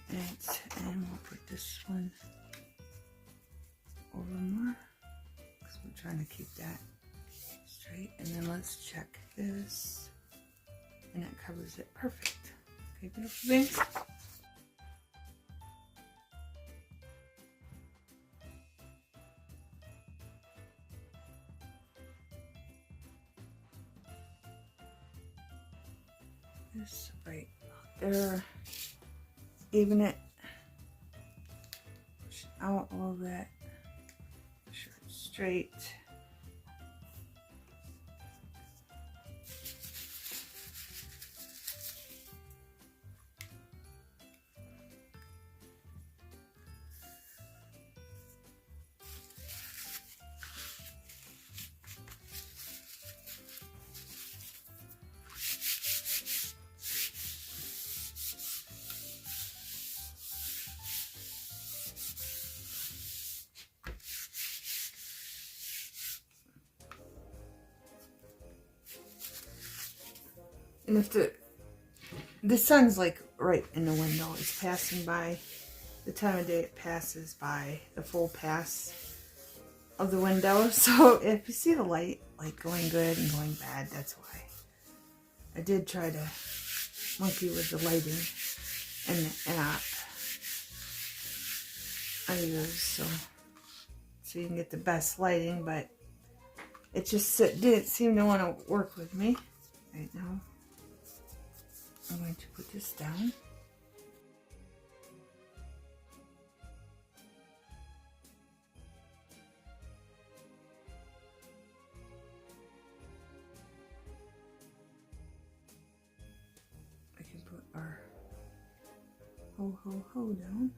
And we'll put this one over more because we're trying to keep that straight. And then let's check this, and that covers it perfect. Okay, beautiful things. this right there. Even it out a little bit. Straight. And if the sun's like right in the window, it's passing by, the time of day it passes by the full pass of the window. So if you see the light like going good and going bad, that's why. I did try to monkey with the lighting and the app I use so you can get the best lighting, but it just didn't seem to want to work with me right now. I'm going to put this down. I can put our ho ho ho down.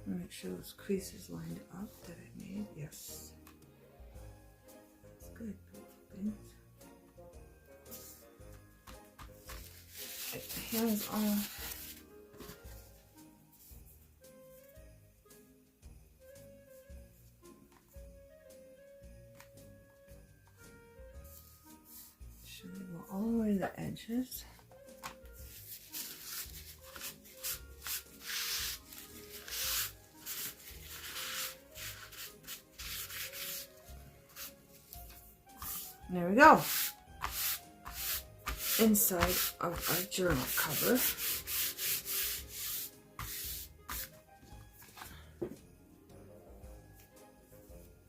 Make sure those creases lined up that I made. Yes. That's good. Hands off. Should we go all the way to the edges? There we go. Inside of our journal cover.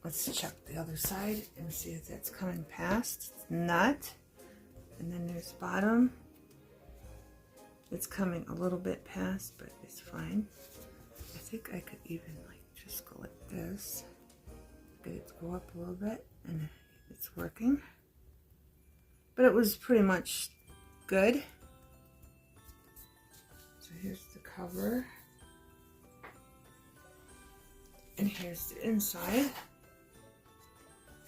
Let's check the other side and see if that's coming past. It's not. And then there's bottom. It's coming a little bit past, but it's fine. I think I could even like just go like this. Get it to go up a little bit, and it's working. But it was pretty much good. So here's the cover. And here's the inside.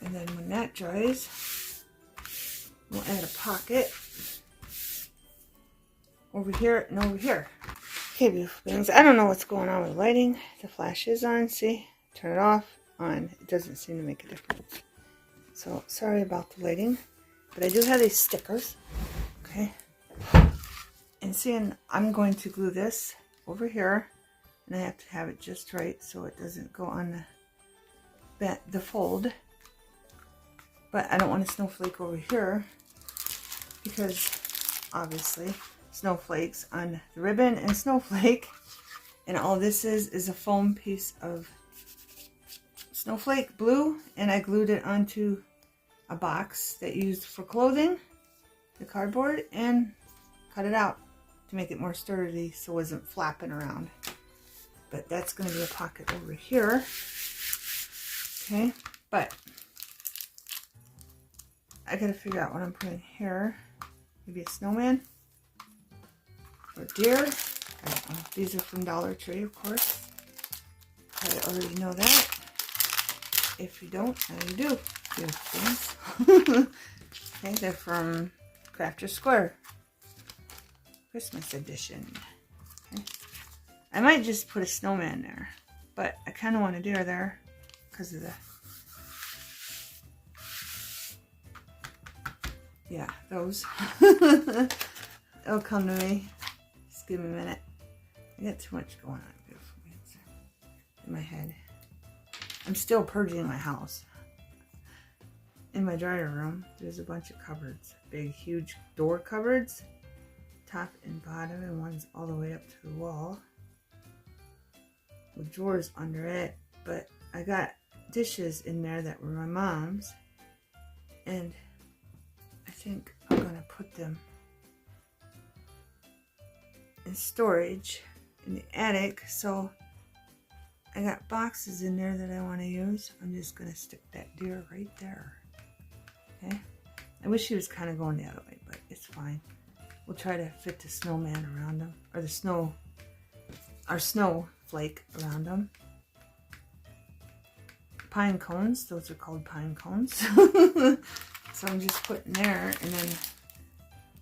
And then when that dries, we'll add a pocket over here and over here. Okay, beautiful things. I don't know what's going on with lighting. The flash is on, see? Turn it off, on. It doesn't seem to make a difference. So sorry about the lighting. But I do have these stickers, okay? And seeing, I'm going to glue this over here, and I have to have it just right so it doesn't go on the fold. But I don't want a snowflake over here because obviously snowflakes on the ribbon and snowflake, and all this is a foam piece of snowflake blue, and I glued it onto a box that used for clothing, the cardboard, and cut it out to make it more sturdy so it wasn't flapping around. But that's going to be a pocket over here. Okay, but I got to figure out what I'm putting here. Maybe a snowman or deer. I don't know. These are from Dollar Tree, of course. I already know that. If you don't, now you do. Things. Okay, they're from Crafter Square, Christmas edition. Okay. I might just put a snowman there, but I kind of want a deer there because of the, yeah, those. It'll come to me. Just give me a minute. I got too much going on, beautiful things, in my head. I'm still purging my house. In my dryer room, there's a bunch of cupboards. Big, huge door cupboards. Top and bottom, and one's all the way up to the wall. With drawers under it. But I got dishes in there that were my mom's. And I think I'm going to put them in storage in the attic, so I got boxes in there that I want to use. I'm just going to stick that deer right there. Okay? I wish he was kind of going the other way, but it's fine. We'll try to fit the snowman around him, or our snowflake around him. Pine cones, those are called pine cones. So I'm just putting there, and then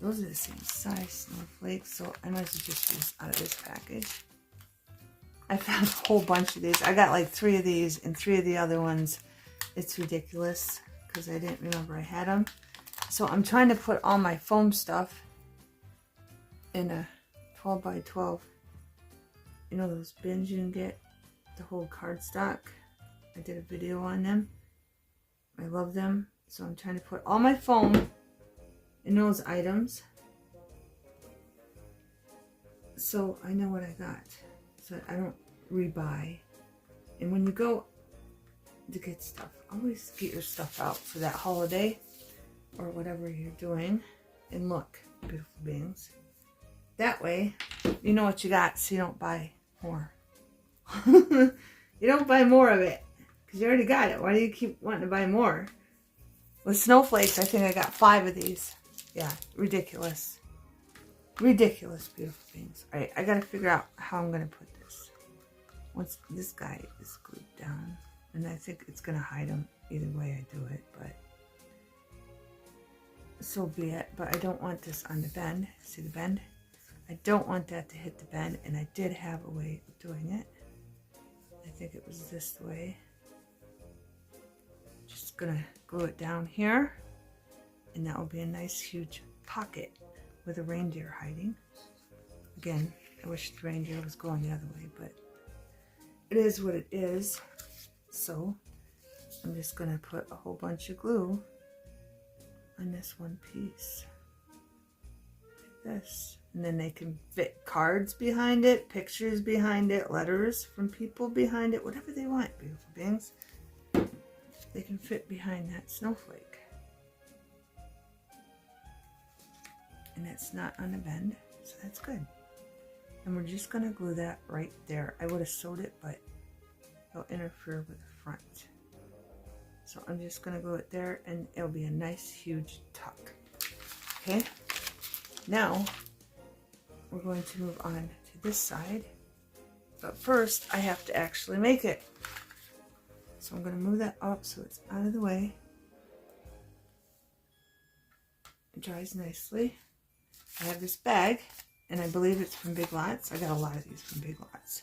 those are the same size snowflakes, so I might as well just use out of this package. I found a whole bunch of these. I got like 3 of these and 3 of the other ones. It's ridiculous because I didn't remember I had them. So I'm trying to put all my foam stuff in a 12 by 12. You know those bins you can get, the whole cardstock. I did a video on them. I love them. So I'm trying to put all my foam in those items. So I know what I got. So I don't rebuy. And when you go to get stuff, always get your stuff out for that holiday or whatever you're doing. And look, beautiful beings. That way, you know what you got, so you don't buy more. You don't buy more of it because you already got it. Why do you keep wanting to buy more? With snowflakes, I think I got 5 of these. Yeah, ridiculous. Ridiculous, beautiful beings. All right, I got to figure out how I'm going to put this. Once this guy is glued down, and I think it's going to hide him either way I do it, but so be it. But I don't want this on the bend. See the bend? I don't want that to hit the bend, and I did have a way of doing it. I think it was this way. Just gonna glue it down here, and that will be a nice huge pocket with a reindeer hiding. Again, I wish the reindeer was going the other way, but it is what it is. So I'm just gonna put a whole bunch of glue on this one piece, like this. And then they can fit cards behind it, pictures behind it, letters from people behind it, whatever they want, beautiful beings. They can fit behind that snowflake. And it's not on a bend, so that's good. And we're just gonna glue that right there. I would have sewed it, but it'll interfere with the front. So I'm just gonna glue it there, and it'll be a nice huge tuck. Okay, now we're going to move on to this side, but first I have to actually make it. So I'm going to move that up so it's out of the way. It dries nicely. I have this bag, and I believe it's from Big Lots. I got a lot of these from Big Lots.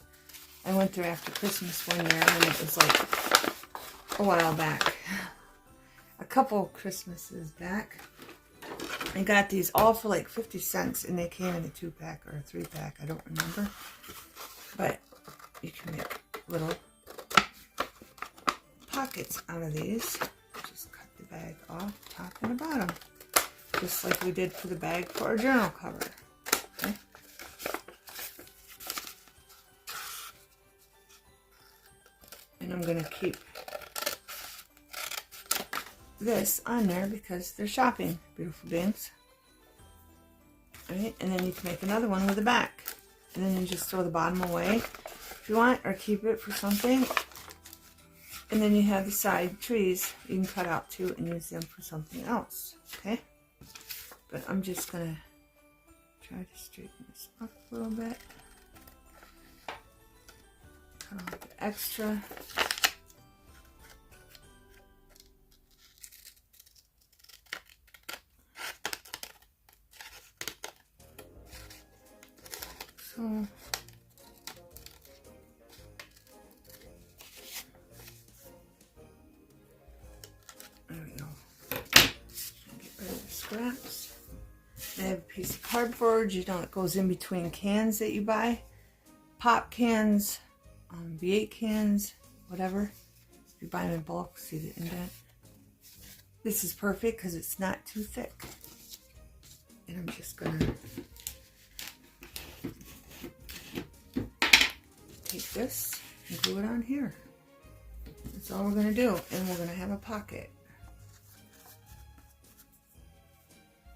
I went there after Christmas one year, and it was like a while back. A couple Christmases back. I got these all for like 50 cents, and they came in a 2-pack or a 3-pack. I don't remember. But you can make little pockets out of these. Just cut the bag off, top and the bottom. Just like we did for the bag for our journal cover. Okay. And I'm going to keep this on there because they're shopping, beautiful beings. Alright, and then you can make another one with the back. And then you just throw the bottom away if you want, or keep it for something. And then you have the side trees you can cut out too and use them for something else. Okay? But I'm just gonna try to straighten this up a little bit. Cut off the extra. So there we go. Get rid of the scraps. I have a piece of cardboard, you know, it goes in between cans that you buy. Pop cans, V8 cans, whatever. If you buy them in bulk, see the indent. This is perfect because it's not too thick. And I'm just gonna take this and glue it on here. That's all we're going to do, and we're going to have a pocket.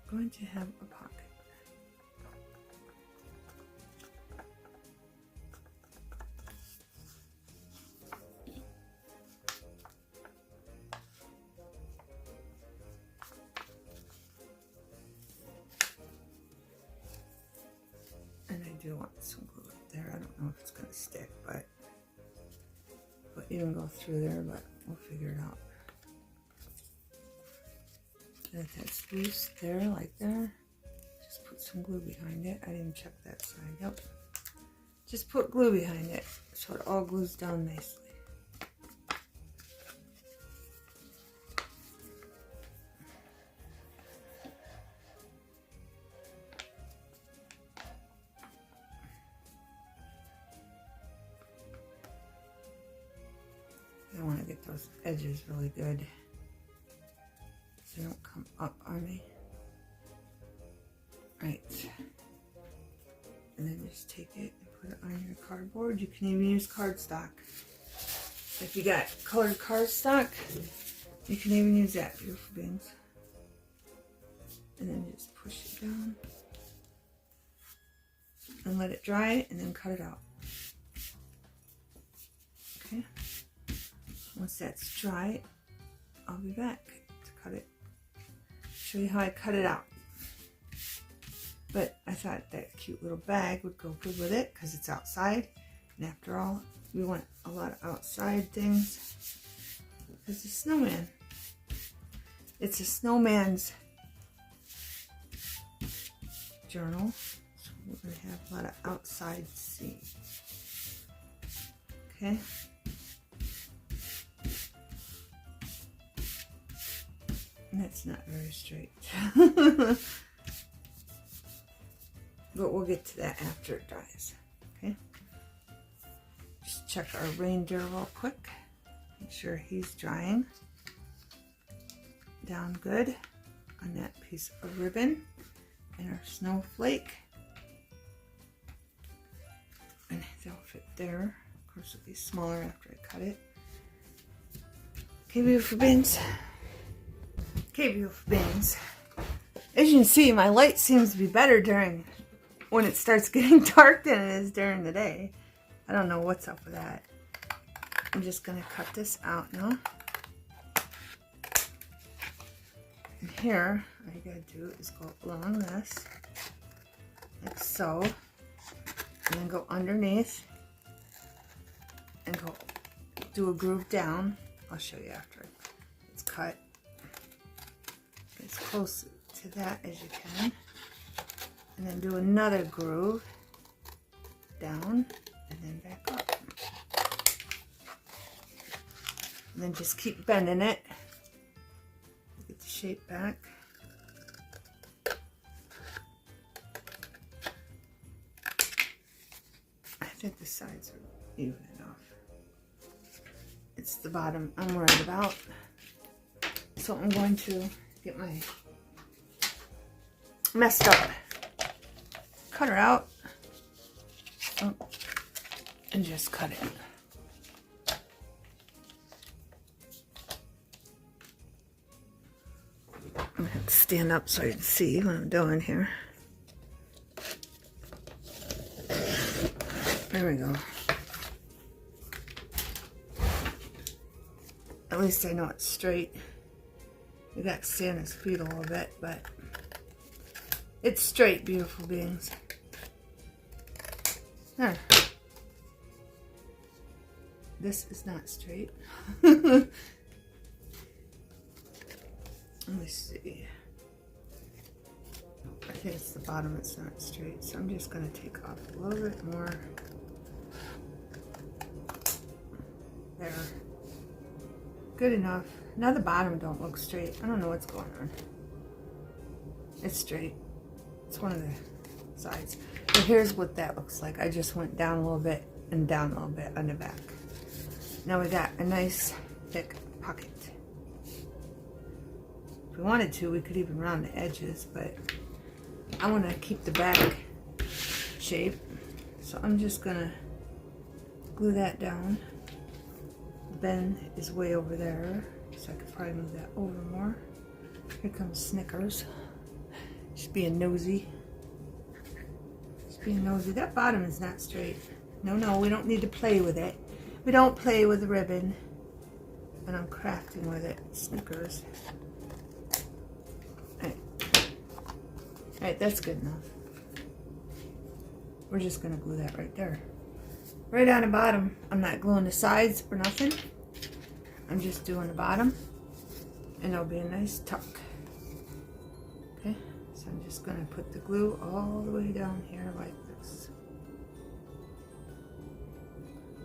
Going to have a pocket. want some glue up there. I don't know if it's going to stick, but even go through there, but we'll figure it out. And if that's loose there, like there, just put some glue behind it. I didn't check that side. Yep. Just put glue behind it so it all glues down nicely. I want to get those edges really good so they don't come up on me. Right. And then just take it and put it on your cardboard. You can even use cardstock. If you got colored cardstock, you can even use that, beautiful beans. And then just push it down and let it dry and then cut it out. Okay. Once that's dry, I'll be back to cut it. Show you how I cut it out. But I thought that cute little bag would go good with it because it's outside. And after all, we want a lot of outside things. Because the snowman. It's a snowman's journal. So we're going to have a lot of outside scenes. Okay. And that's not very straight. But we'll get to that after it dries. Okay. Just check our reindeer real quick. Make sure he's drying down good on that piece of ribbon. And our snowflake. And they'll fit there. Of course, it'll be smaller after I cut it. Okay, beautiful beans. Okay, beautiful beans. As you can see, my light seems to be better when it starts getting dark than it is during the day. I don't know what's up with that. I'm just going to cut this out now. And here, all you got to do is go along this, like so, and then go underneath, and go do a groove down. I'll show you after it's cut. As close to that as you can. And then do another groove down and then back up. And then just keep bending it. Get the shape back. I think the sides are even enough. It's the bottom I'm worried about. So I'm going to get my messed up cutter out and just cut it. I'm gonna have to stand up so you can see what I'm doing here. There we go. At least I know it's straight. We got to stand his feet a little bit, but it's straight, beautiful beings. There. This is not straight. Let me see. I think it's the bottom that's not straight, so I'm just going to take off a little bit more. There. Good enough. Now the bottom don't look straight. I don't know what's going on. It's straight. It's one of the sides. But here's what that looks like. I just went down a little bit and down a little bit on the back. Now we got a nice thick pocket. If we wanted to, we could even round the edges, but I want to keep the back shape. So I'm just going to glue that down. The bend is way over there, so I could probably move that over more. Here comes Snickers. Just being nosy. Just being nosy. That bottom is not straight. No, we don't need to play with it. We don't play with the ribbon. And I'm crafting with it. Snickers. Alright, that's good enough. we're just going to glue that right there. Right on the bottom. I'm not gluing the sides or nothing. I'm just doing the bottom. And it'll be a nice tuck. Okay, so I'm just going to put the glue all the way down here like this.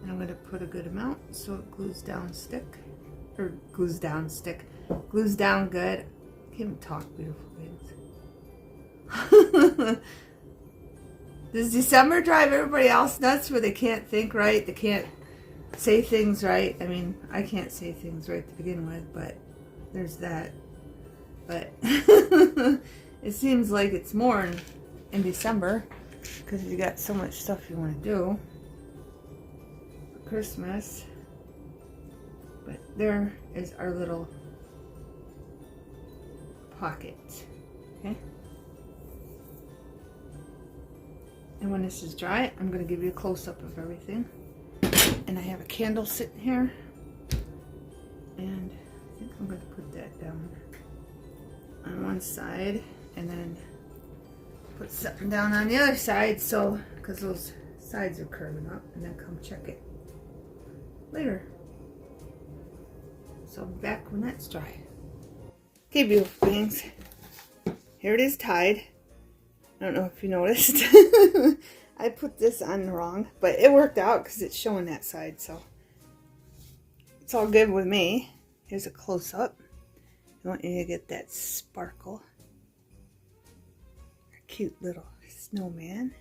And I'm going to put a good amount so it glues down stick. Or glues down stick. Glues down good. I can't even talk, beautiful things. Does December drive everybody else nuts where they can't think right? They can't say things right? I mean, I can't say things right to begin with, but there's that. But it seems like it's more in December because you got so much stuff you want to do for Christmas. But there is our little pocket. Okay? And when this is dry, I'm going to give you a close-up of everything. And I have a candle sitting here. And I think I'm going to put that down on one side. And then put something down on the other side. So, because those sides are curving up. And then come check it later. So back when that's dry. Okay, beautiful beings. Here it is tied. I don't know if you noticed. I put this on wrong, but it worked out because it's showing that side, so it's all good with me. Here's a close-up. I want you to get that sparkle. A cute little snowman.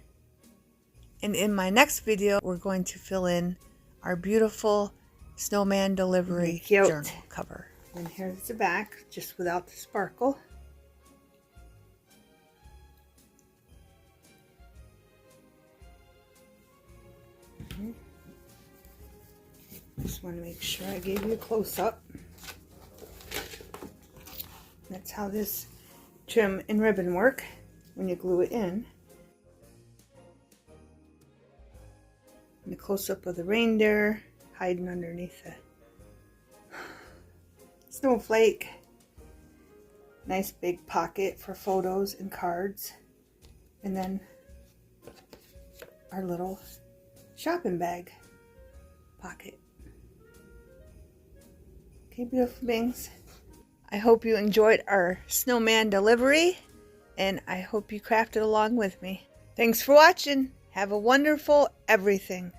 And in my next video, we're going to fill in our beautiful snowman delivery journal cover. And here's the back, just without the sparkle. Just want to make sure I gave you a close-up. That's how this trim and ribbon work when you glue it in. And a close-up of the reindeer hiding underneath the snowflake. Nice big pocket for photos and cards. And then our little shopping bag pocket. Okay, beautiful beings. I hope you enjoyed our snowman delivery, and I hope you crafted along with me. Thanks for watching. Have a wonderful everything.